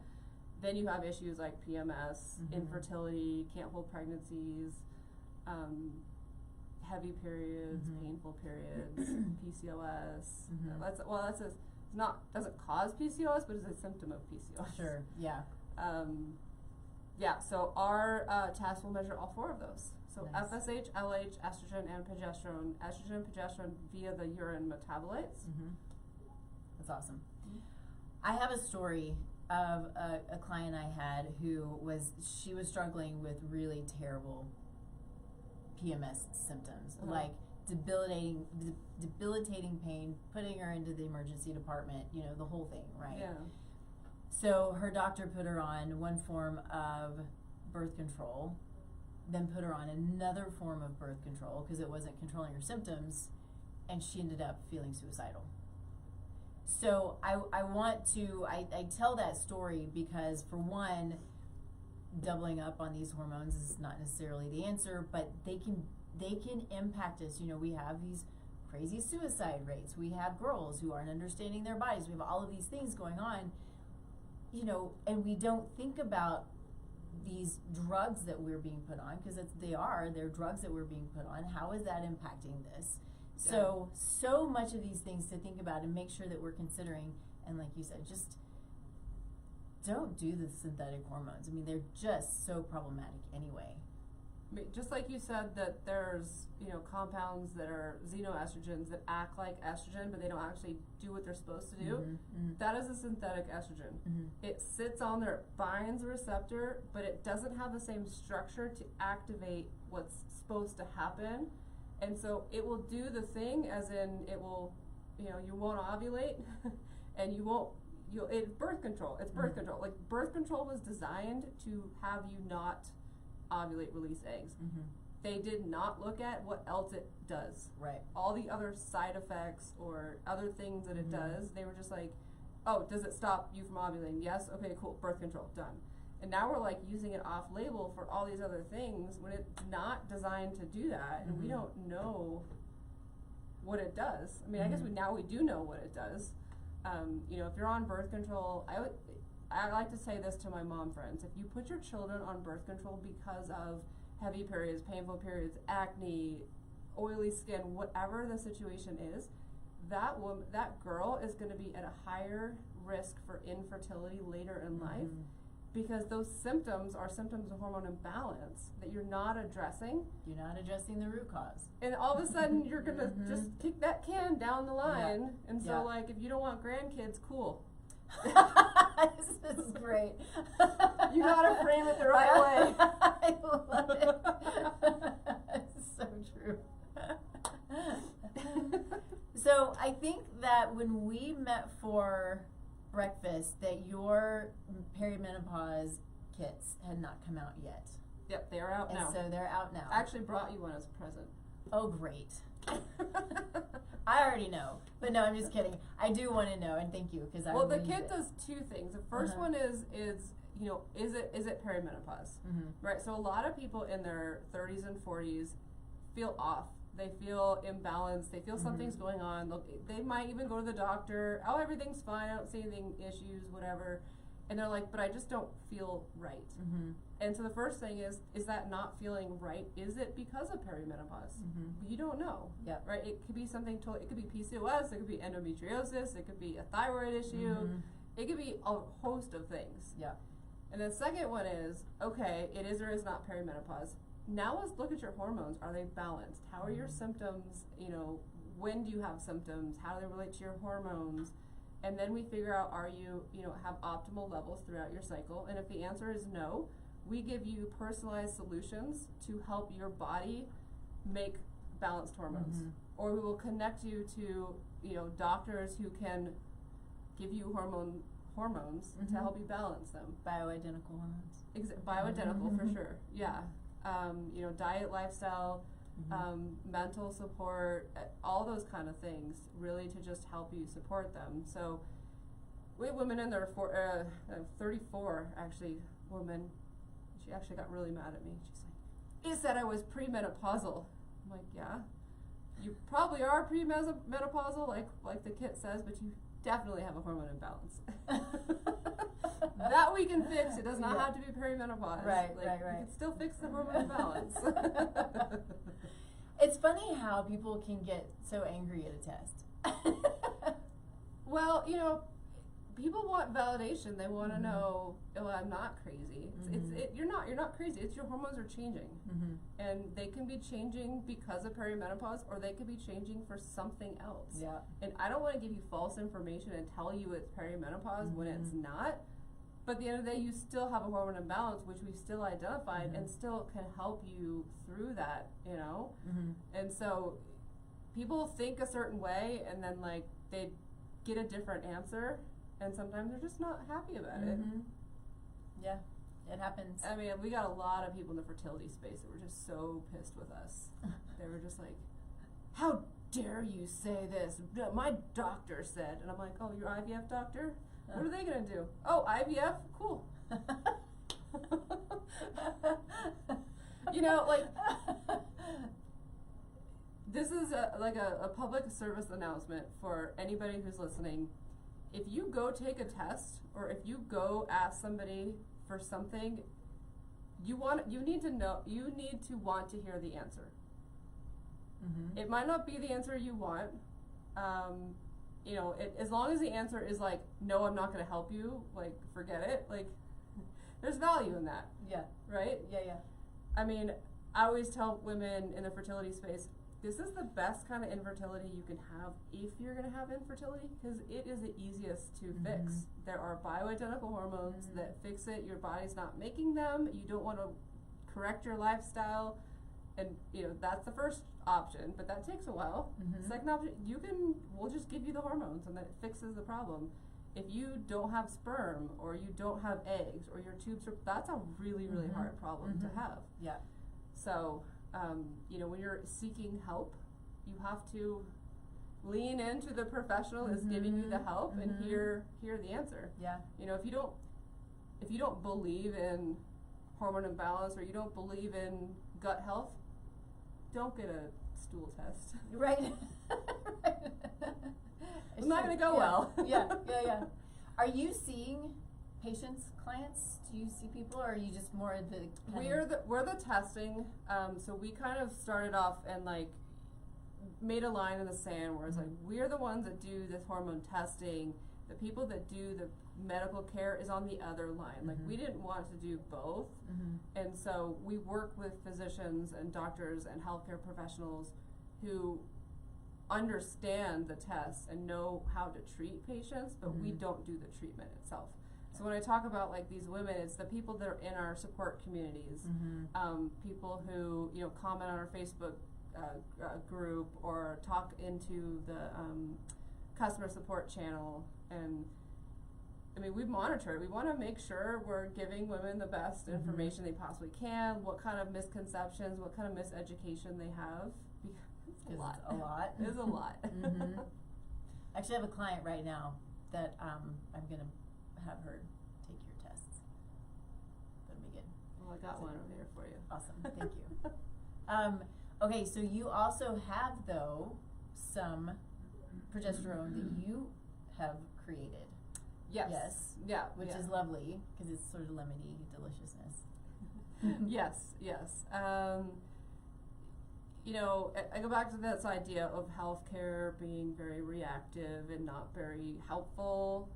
then you have issues like PMS, infertility, can't hold pregnancies, heavy periods, painful periods, PCOS. Doesn't cause PCOS, but it's a symptom of PCOS. Sure, yeah. So our test will measure all four of those. So Nice. FSH, LH, estrogen, and progesterone. Estrogen and progesterone via the urine metabolites. That's awesome. I have a story of a client I had who was struggling with really terrible PMS symptoms, like debilitating pain, putting her into the emergency department, the whole thing, right? Yeah. So her doctor put her on one form of birth control, then put her on another form of birth control because it wasn't controlling her symptoms, and she ended up feeling suicidal. So I tell that story because, for one, doubling up on these hormones is not necessarily the answer, but they can impact us. We have these crazy suicide rates. We have girls who aren't understanding their bodies. We have all of these things going on, and we don't think about these drugs that we're being put on, because they're drugs that we're being put on. How is that impacting this? So much of these things to think about and make sure that we're considering. And like you said, just don't do the synthetic hormones. I mean, they're just so problematic anyway. Just like you said that there's, compounds that are xenoestrogens that act like estrogen, but they don't actually do what they're supposed to do. That is a synthetic estrogen. It sits on there, binds a receptor, but it doesn't have the same structure to activate what's supposed to happen. And so it will do the thing, as in it will, you won't ovulate, and it's birth control. It's birth control. Like, birth control was designed to have you not ovulate, release eggs. They did not look at what else it does. Right. All the other side effects or other things that it does, they were just like, oh, does it stop you from ovulating? Yes? Okay, cool. Birth control. Done. And now we're like using it off label for all these other things when it's not designed to do that, and we don't know what it does. I mean, I guess we do know what it does. If you're on birth control, I like to say this to my mom friends: if you put your children on birth control because of heavy periods, painful periods, acne, oily skin, whatever the situation is, that girl is going to be at a higher risk for infertility later in life, because those symptoms are symptoms of hormone imbalance that you're not addressing. You're not addressing the root cause. And all of a sudden, you're going to just kick that can down the line. And so, like, if you don't want grandkids, cool. This is great. You gotta frame it the right way. I love it. It's so true. So I think that when we met for breakfast, that your perimenopause kits had not come out yet. Yep, they are out now. So they're out now. I actually brought you one as a present. Oh, great. I already know, but no, I'm just kidding. I do want to know, and thank you, because Well, the kit does two things. The first one is is it perimenopause, right? So a lot of people in their 30s and 40s feel off. They feel imbalanced. They feel something's going on. They might even go to the doctor. Oh, everything's fine. I don't see anything, issues, whatever. And they're like, but I just don't feel right. And so the first thing is that not feeling right, is it because of perimenopause? You don't know, right? It could be something totally, it could be PCOS, it could be endometriosis, it could be a thyroid issue, it could be a host of things. And the second one is, okay, it is or is not perimenopause. now let's look at your hormones. Are they balanced? How are your symptoms? You know, when do you have symptoms? How do they relate to your hormones? And then we figure out, are you, you know, have optimal levels throughout your cycle? And if the answer is no, we give you personalized solutions to help your body make balanced hormones. Or we will connect you to, you know, doctors who can give you hormones to help you balance them. Bioidentical hormones. Bioidentical for sure, yeah. You know, diet, lifestyle, mental support, all those kind of things, really to just help you support them. So we have women in their 34 actually, woman, she actually got really mad at me. She's like, "It said I was premenopausal." I'm like, yeah, you probably are premenopausal, like the kit says, but you definitely have a hormone imbalance. That we can fix. It does not have to be perimenopause. Right. You can still fix the hormone imbalance. It's funny how people can get so angry at a test. Well, you know, people want validation. They want to know, oh, I'm not crazy. You're not crazy. It's your hormones are changing. And they can be changing because of perimenopause, or they could be changing for something else. Yeah. And I don't want to give you false information and tell you it's perimenopause when it's not. But at the end of the day, you still have a hormone imbalance, which we've still identified and still can help you through that, you know? And so people think a certain way, and then like they get a different answer, and sometimes they're just not happy about it. Yeah, it happens. I mean, we got a lot of people in the fertility space that were just so pissed with us. They were just like, "How dare you say this? My doctor said." And I'm like, "Oh, your IVF doctor? What are they gonna do? Oh, IVF? Cool." You know, like, this is a public service announcement for anybody who's listening. If you go take a test, or if you go ask somebody for something, you need to want to hear the answer. It might not be the answer you want. You know, as long as the answer is like, "No, I'm not going to help you," like, forget it. Like, there's value in that. Yeah. Right? Yeah. I mean, I always tell women in the fertility space, this is the best kind of infertility you can have if you're going to have infertility, because it is the easiest to fix. There are bioidentical hormones that fix it. Your body's not making them. You don't want to correct your lifestyle. And, you know, that's the first option, but that takes a while. Second option, we'll just give you the hormones, and that fixes the problem. If you don't have sperm, or you don't have eggs, or your tubes that's a really, really hard problem to have. Yeah. So, you know, when you're seeking help, you have to lean into the professional that's giving you the help and hear the answer. Yeah. You know, if you don't believe in hormone imbalance, or you don't believe in gut health, don't get a stool test. Right. It's not going to go well. Yeah. Are you seeing patients, clients? Do you see people, or are you just more the we're the testing. So we kind of started off and like made a line in the sand where it's like, we're the ones that do this hormone testing. The people that do the medical care is on the other line. Like, we didn't want to do both. And so we work with physicians and doctors and healthcare professionals who understand the tests and know how to treat patients, but we don't do the treatment itself. So when I talk about like these women, it's the people that are in our support communities, people who, you know, comment on our Facebook group, or talk into the customer support channel. And I mean, we monitor it. We want to make sure we're giving women the best information they possibly can, what kind of misconceptions, what kind of miseducation they have. It's a lot. It is a lot. Actually, I have a client right now that I'm going to have her take your tests. That'll be good. Well, I got one over here for you. Awesome. Thank you. Okay, so you also have, though, some progesterone that you have created. Yes. Yeah. Which is lovely, because it's sort of lemony deliciousness. Yes. You know, I go back to this idea of healthcare being very reactive and not very helpful.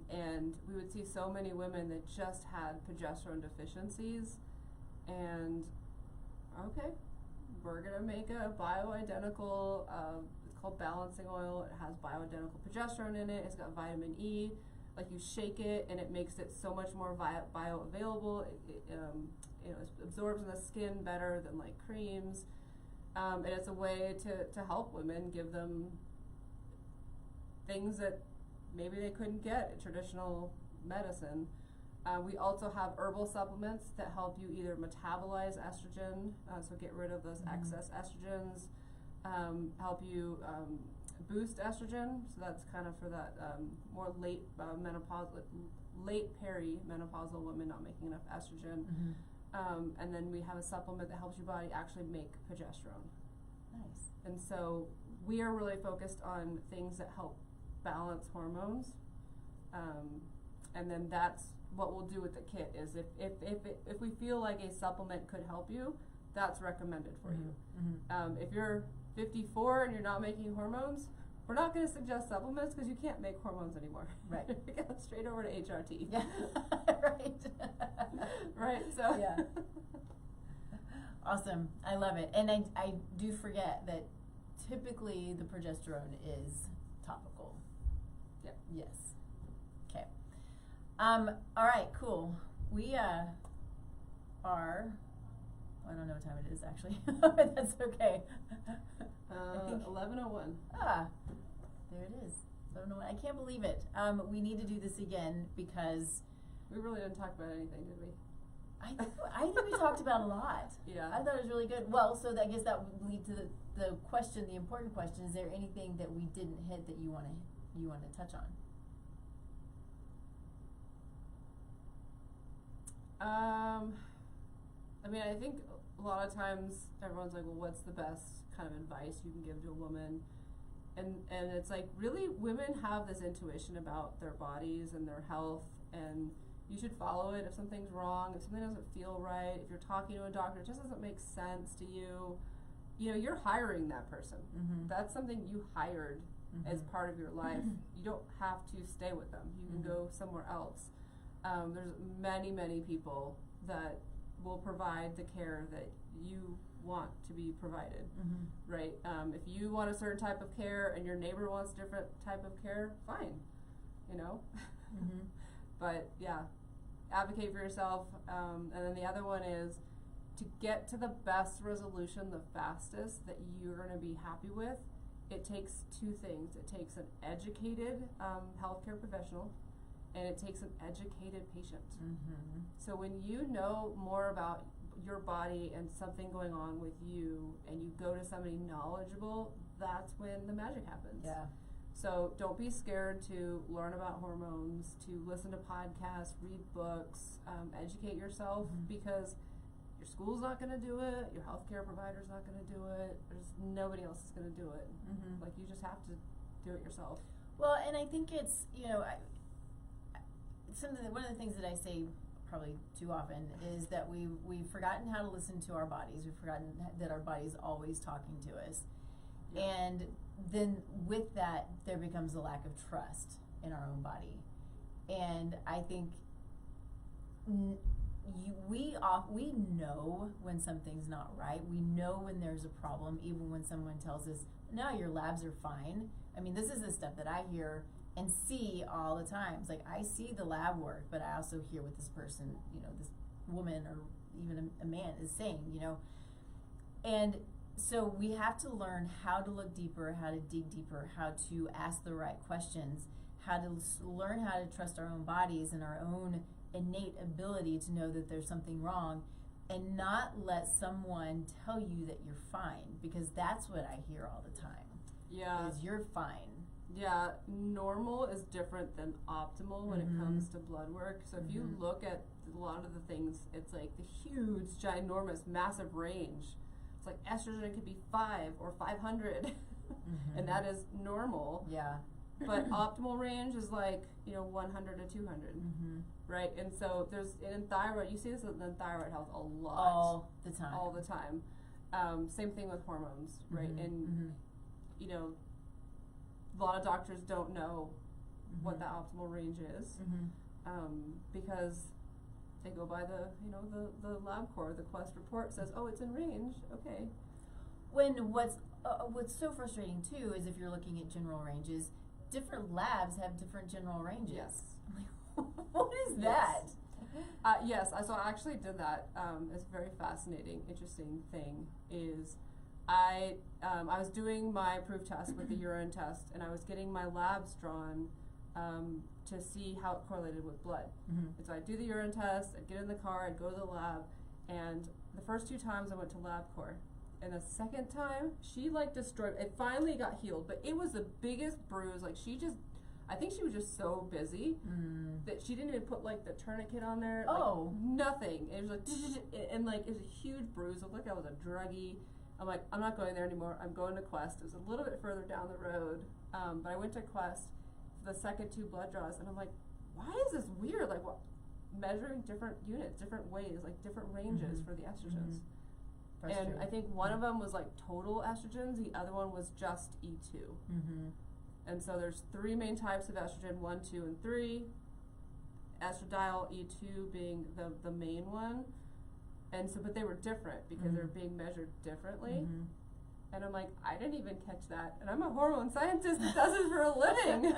And we would see so many women that just had progesterone deficiencies, and Okay, we're gonna make a bioidentical, it's called balancing oil. It has bioidentical progesterone in it. It's got vitamin E. Like, you shake it and it makes it so much more bioavailable. It absorbs in the skin better than like creams. And it's a way to help women, give them things that maybe they couldn't get in traditional medicine. We also have herbal supplements that help you either metabolize estrogen, so get rid of those excess estrogens, help you boost estrogen, so that's kind of for that more late late perimenopausal women not making enough estrogen. And then we have a supplement that helps your body actually make progesterone. Nice. And so we are really focused on things that help balance hormones. And then that's what we'll do with the kit is if we feel like a supplement could help you, that's recommended for you. If you're 54 and you're not making hormones, we're not going to suggest supplements because you can't make hormones anymore. Right. You go straight over to HRT. Yeah. Right. Right. So. Yeah. Awesome. I love it. And I do forget that typically the progesterone is topical. Yeah. Yes. Okay. All right, cool. We are, I don't know what time it is actually, but that's okay. I think 11:01. There it is. 11:01. I can't believe it. We need to do this again because we really didn't talk about anything, did we? I think we talked about a lot. Yeah. I thought it was really good. Well, so I guess that would lead to the question, the important question. Is there anything that we didn't hit that you want to touch on? I mean, I think a lot of times everyone's like, well, what's the best kind of advice you can give to a woman? And it's like, really, women have this intuition about their bodies and their health, and you should follow it if something's wrong, if something doesn't feel right, if you're talking to a doctor, it just doesn't make sense to you. You know, you're hiring that person. That's something you hired as part of your life. You don't have to stay with them. You can go somewhere else. There's many people that will provide the care that you want to be provided, right? If you want a certain type of care and your neighbor wants a different type of care, fine, you know? But yeah, advocate for yourself. And then the other one is to get to the best resolution the fastest that you're going to be happy with. It takes two things. It takes an educated healthcare professional, and it takes an educated patient. So when you know more about your body and something going on with you, and you go to somebody knowledgeable, that's when the magic happens. Yeah. So don't be scared to learn about hormones, to listen to podcasts, read books, educate yourself, because your school's not going to do it, your healthcare provider's not going to do it, there's nobody else is going to do it. Like, you just have to do it yourself. Well, and I think it's, you know, one of the things that I say probably too often is that we've forgotten how to listen to our bodies. We've forgotten that our body's always talking to us. Yeah. And then with that, there becomes a lack of trust in our own body. And I think we know when something's not right. We know when there's a problem, even when someone tells us, no, your labs are fine. I mean, this is the stuff that I hear and see all the time. It's like, I see the lab work, but I also hear what this person, you know, this woman or even a man is saying, you know. And so we have to learn how to look deeper, how to dig deeper, how to ask the right questions, how to learn how to trust our own bodies and our own innate ability to know that there's something wrong, and not let someone tell you that you're fine, because that's what I hear all the time. Yeah. Is you're fine. Yeah, normal is different than optimal when it comes to blood work. So if you look at a lot of the things, it's like the huge, ginormous, massive range. It's like estrogen could be 5 or 500, and that is normal. Yeah. But optimal range is like, you know, 100 to 200, right? And so in thyroid, you see this in thyroid health a lot. All the time. All the time. Same thing with hormones, right? And, you know, a lot of doctors don't know what the optimal range is, because they go by the, you know, the LabCorp, the Quest report says, oh, it's in range, okay. When what's so frustrating too is if you're looking at general ranges, different labs have different general ranges. Yes. I'm like, what is that? Yes, so I actually did that. It's a very fascinating, interesting thing is I was doing my Proov test with the urine test, and I was getting my labs drawn to see how it correlated with blood. Mm-hmm. And so I'd do the urine test, I'd get in the car, I'd go to the lab, and the first 2 times I went to LabCorp. And the second time, she like destroyed, it finally got healed, but it was the biggest bruise. Like I think she was just so busy that she didn't even put like the tourniquet on there. Oh. Like, nothing. It was like, and like, it was a huge bruise. It looked like I was a druggie. I'm like, I'm not going there anymore. I'm going to Quest. It was a little bit further down the road. But I went to Quest for the second 2 blood draws, and I'm like, why is this weird? Like, what? Measuring different units, different ways, like different ranges for the estrogens. And I think one of them was like total estrogens, the other one was just E2. And so there's 3 main types of estrogen, 1, 2, and 3. Estradiol, E2 being the main one. And so, but they were different because they're being measured differently. And I'm like, I didn't even catch that. And I'm a hormone scientist that does it for a living.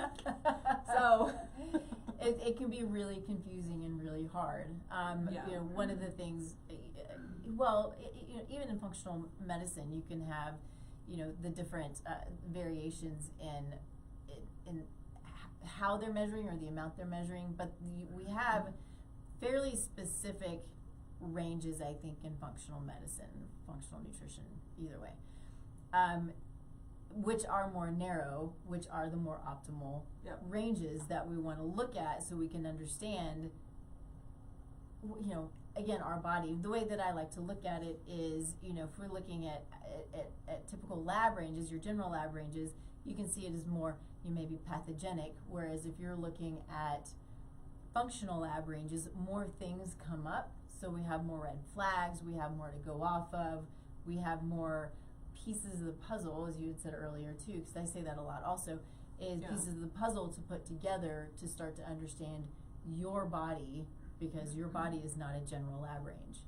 So it can be really confusing and really hard. You know, one of the things, well, even in functional medicine, you can have, you know, the different variations in how they're measuring or the amount they're measuring, but we have fairly specific ranges, I think, in functional medicine, functional nutrition, either way, which are more narrow, which are the more optimal ranges that we want to look at so we can understand, you know, again, our body. The way that I like to look at it is, you know, if we're looking at typical lab ranges, your general lab ranges, you can see it as more, you may be pathogenic, whereas if you're looking at functional lab ranges, more things come up, so we have more red flags, we have more to go off of, we have more pieces of the puzzle, as you had said earlier too, because I say that a lot also, is pieces of the puzzle to put together to start to understand your body, because your body is not a general lab range.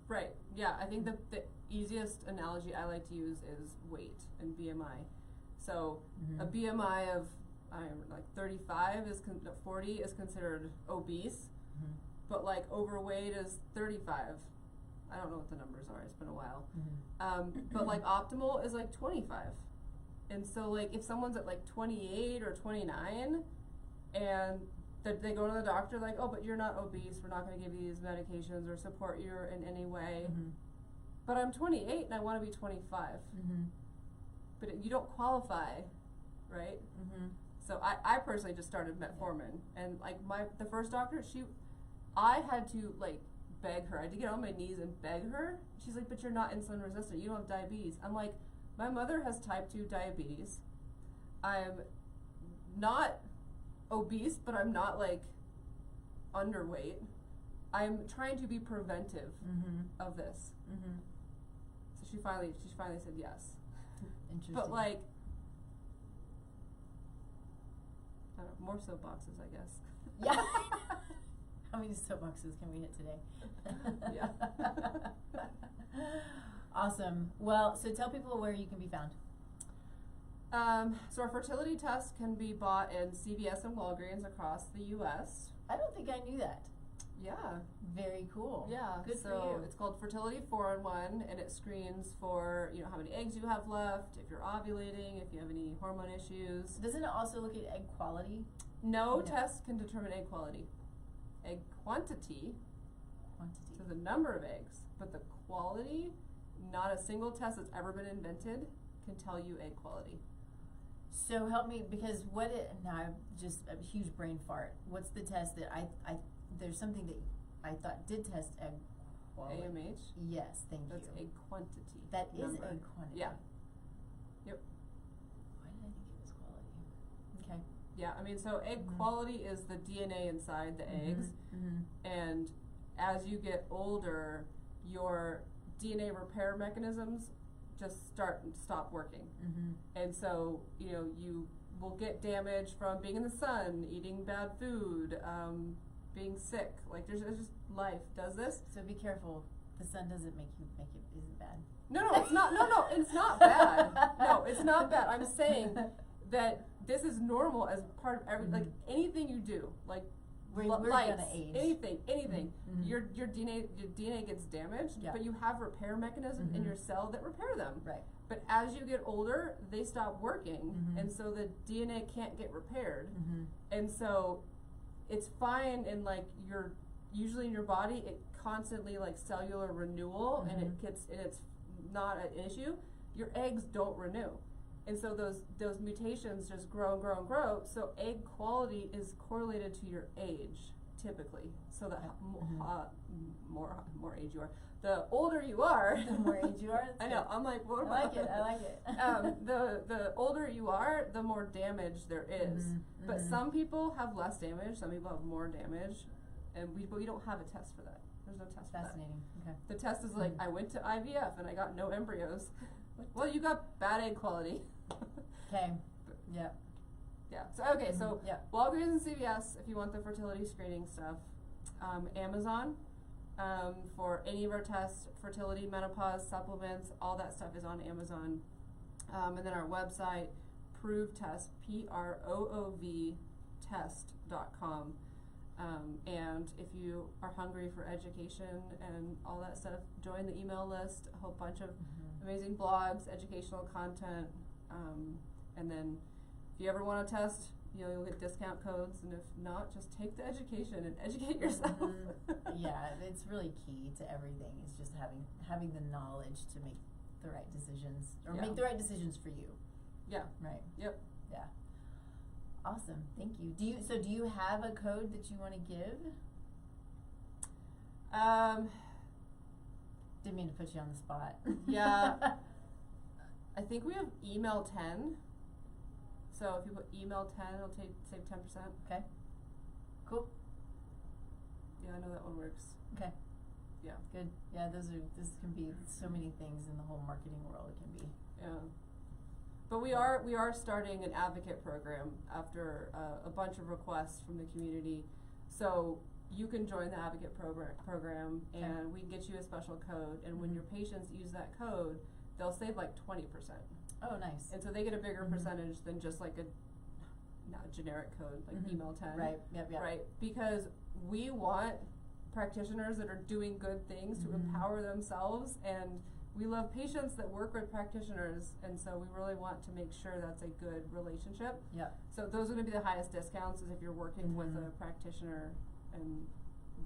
Right, yeah, I think the easiest analogy I like to use is weight and BMI. So a BMI of like 35 is 40 is considered obese, but like overweight is 35. I don't know what the numbers are, it's been a while. But like optimal is like 25. And so like if someone's at like 28 or 29 and they go to the doctor like, oh, but you're not obese, we're not going to give you these medications or support you in any way. But I'm 28 and I want to be 25. But you don't qualify, right? So I personally just started metformin, and like the first doctor, I had to like beg her. I had to get on my knees and beg her. She's like, but you're not insulin resistant, you don't have diabetes. I'm like, my mother has type 2 diabetes. I'm not obese, but I'm not like underweight. I'm trying to be preventive of this. So she finally said yes. Interesting. But like, I don't know, more soapboxes, I guess. Yeah. How many soapboxes can we hit today? Yeah. Awesome. Well, so tell people where you can be found. So our fertility test can be bought in CVS and Walgreens across the U.S. I don't think I knew that. Yeah. Very cool. Yeah. Good so for you. It's called Fertility 4-in-1, and it screens for, you know, how many eggs you have left, if you're ovulating, if you have any hormone issues. Doesn't it also look at egg quality? No test can determine egg quality. Egg quantity. So the number of eggs, but the quality, not a single test that's ever been invented can tell you egg quality. So help me, because now I'm just a huge brain fart. What's the test that there's something that I thought did test egg quality? AMH? Yes, thank you. That's egg quantity. That is number. egg quantity. Yeah. Yep. Why did I think it was quality? Okay. Yeah, I mean, so egg quality is the DNA inside the eggs, and as you get older, your DNA repair mechanisms just stop working. And so, you know, you will get damage from being in the sun, eating bad food, being sick. Like there's just life does this. So be careful. The sun doesn't make it isn't bad. No, it's not. No, it's not bad. No, it's not bad. I'm saying that this is normal as part of every like anything you do, like we're lights, gonna age. anything. Your DNA gets damaged, but you have repair mechanisms in your cell that repair them. Right. But as you get older, they stop working, and so the DNA can't get repaired, and so it's fine in like usually in your body it constantly like cellular renewal, and it's not an issue. Your eggs don't renew. And so those mutations just grow and grow and grow. So egg quality is correlated to your age, typically. So the more age you are, the older you are, the more age you are. I know. I'm like, what I like it. The older you are, the more damage there is. But some people have less damage. Some people have more damage, and we don't have a test for that. There's no test for that. Fascinating. Okay. The test is like, I went to IVF and I got no embryos. Well, you got bad egg quality. Okay. Yep. Yeah. So okay. So Walgreens and CVS if you want the fertility screening stuff. Amazon for any of our tests, fertility, menopause, supplements, all that stuff is on Amazon. And then our website, Proov Test, PROOV test.com. And if you are hungry for education and all that stuff, join the email list. A whole bunch of amazing blogs, educational content, and then if you ever want to test, you'll get discount codes, and if not, just take the education and educate yourself. Yeah, it's really key to everything. It's just having the knowledge to make the right decisions, or make the right decisions for you. Yeah. Right. Yep. Yeah. Awesome. Thank you. Do you have a code that you want to give? Didn't mean to put you on the spot. Yeah. I think we have email 10. So if you put email 10, it'll save 10%. Okay. Cool. Yeah, I know that one works. Okay. Yeah. Good. Yeah, this can be so many things in the whole marketing world. It can be. Yeah. But we are starting an advocate program after a bunch of requests from the community. So you can join the advocate program, and we can get you a special code. And when your patients use that code, they'll save like 20%. Oh, nice. And so they get a bigger percentage than just like a generic code, like email 10. Right, yep. Right, because we want practitioners that are doing good things to empower themselves, and we love patients that work with practitioners, and so we really want to make sure that's a good relationship. Yeah. So those are going to be the highest discounts is if you're working with a practitioner, and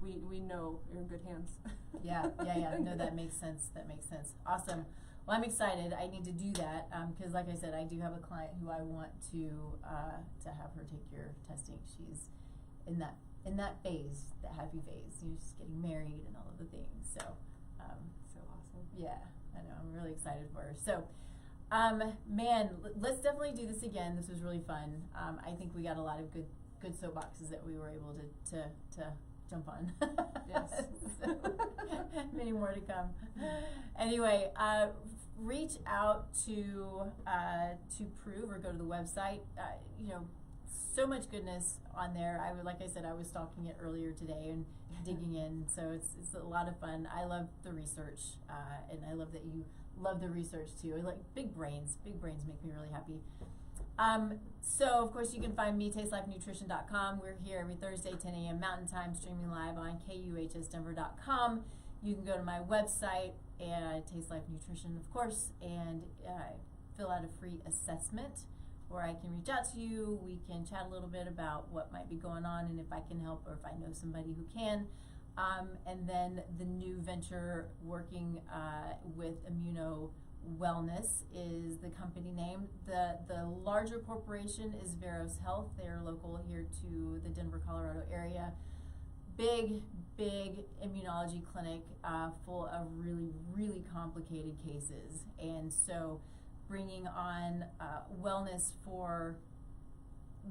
we know you're in good hands. Yeah. No, that makes sense. Awesome. Well, I'm excited. I need to do that because, like I said, I do have a client who I want to have her take your testing. She's in that phase, the happy phase. You're just getting married and all of the things. So, so awesome. Yeah, I know. I'm really excited for her. So, man, let's definitely do this again. This was really fun. I think we got a lot of good soapboxes that we were able to jump on. Yes. So, many more to come. Anyway, reach out to Proov or go to the website. So much goodness on there. Like I said, I was stalking it earlier today and digging in. So it's a lot of fun. I love the research, and I love that you love the research too. I like big brains. Big brains make me really happy. So of course you can find me, tastelifenutrition.com. We're here every Thursday, 10 a.m. Mountain Time, streaming live on kuhsdenver.com. You can go to my website, Taste Life Nutrition, of course, and fill out a free assessment, or I can reach out to you. We can chat a little bit about what might be going on and if I can help or if I know somebody who can. And then the new venture working with Immuno Wellness is the company name. The larger corporation is Veros Health. They're local here to the Denver, Colorado area. Big immunology clinic full of really, really complicated cases. And so bringing on wellness for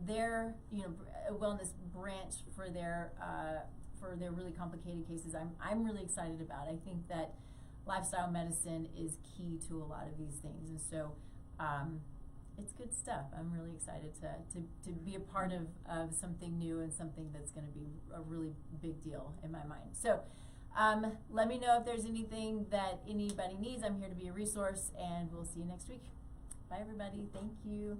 their, a wellness branch for their really complicated cases, I'm really excited about. I think that lifestyle medicine is key to a lot of these things, and so it's good stuff. I'm really excited to be a part of something new and something that's going to be a really big deal in my mind. So let me know if there's anything that anybody needs. I'm here to be a resource, and we'll see you next week. Bye, everybody. Thank you.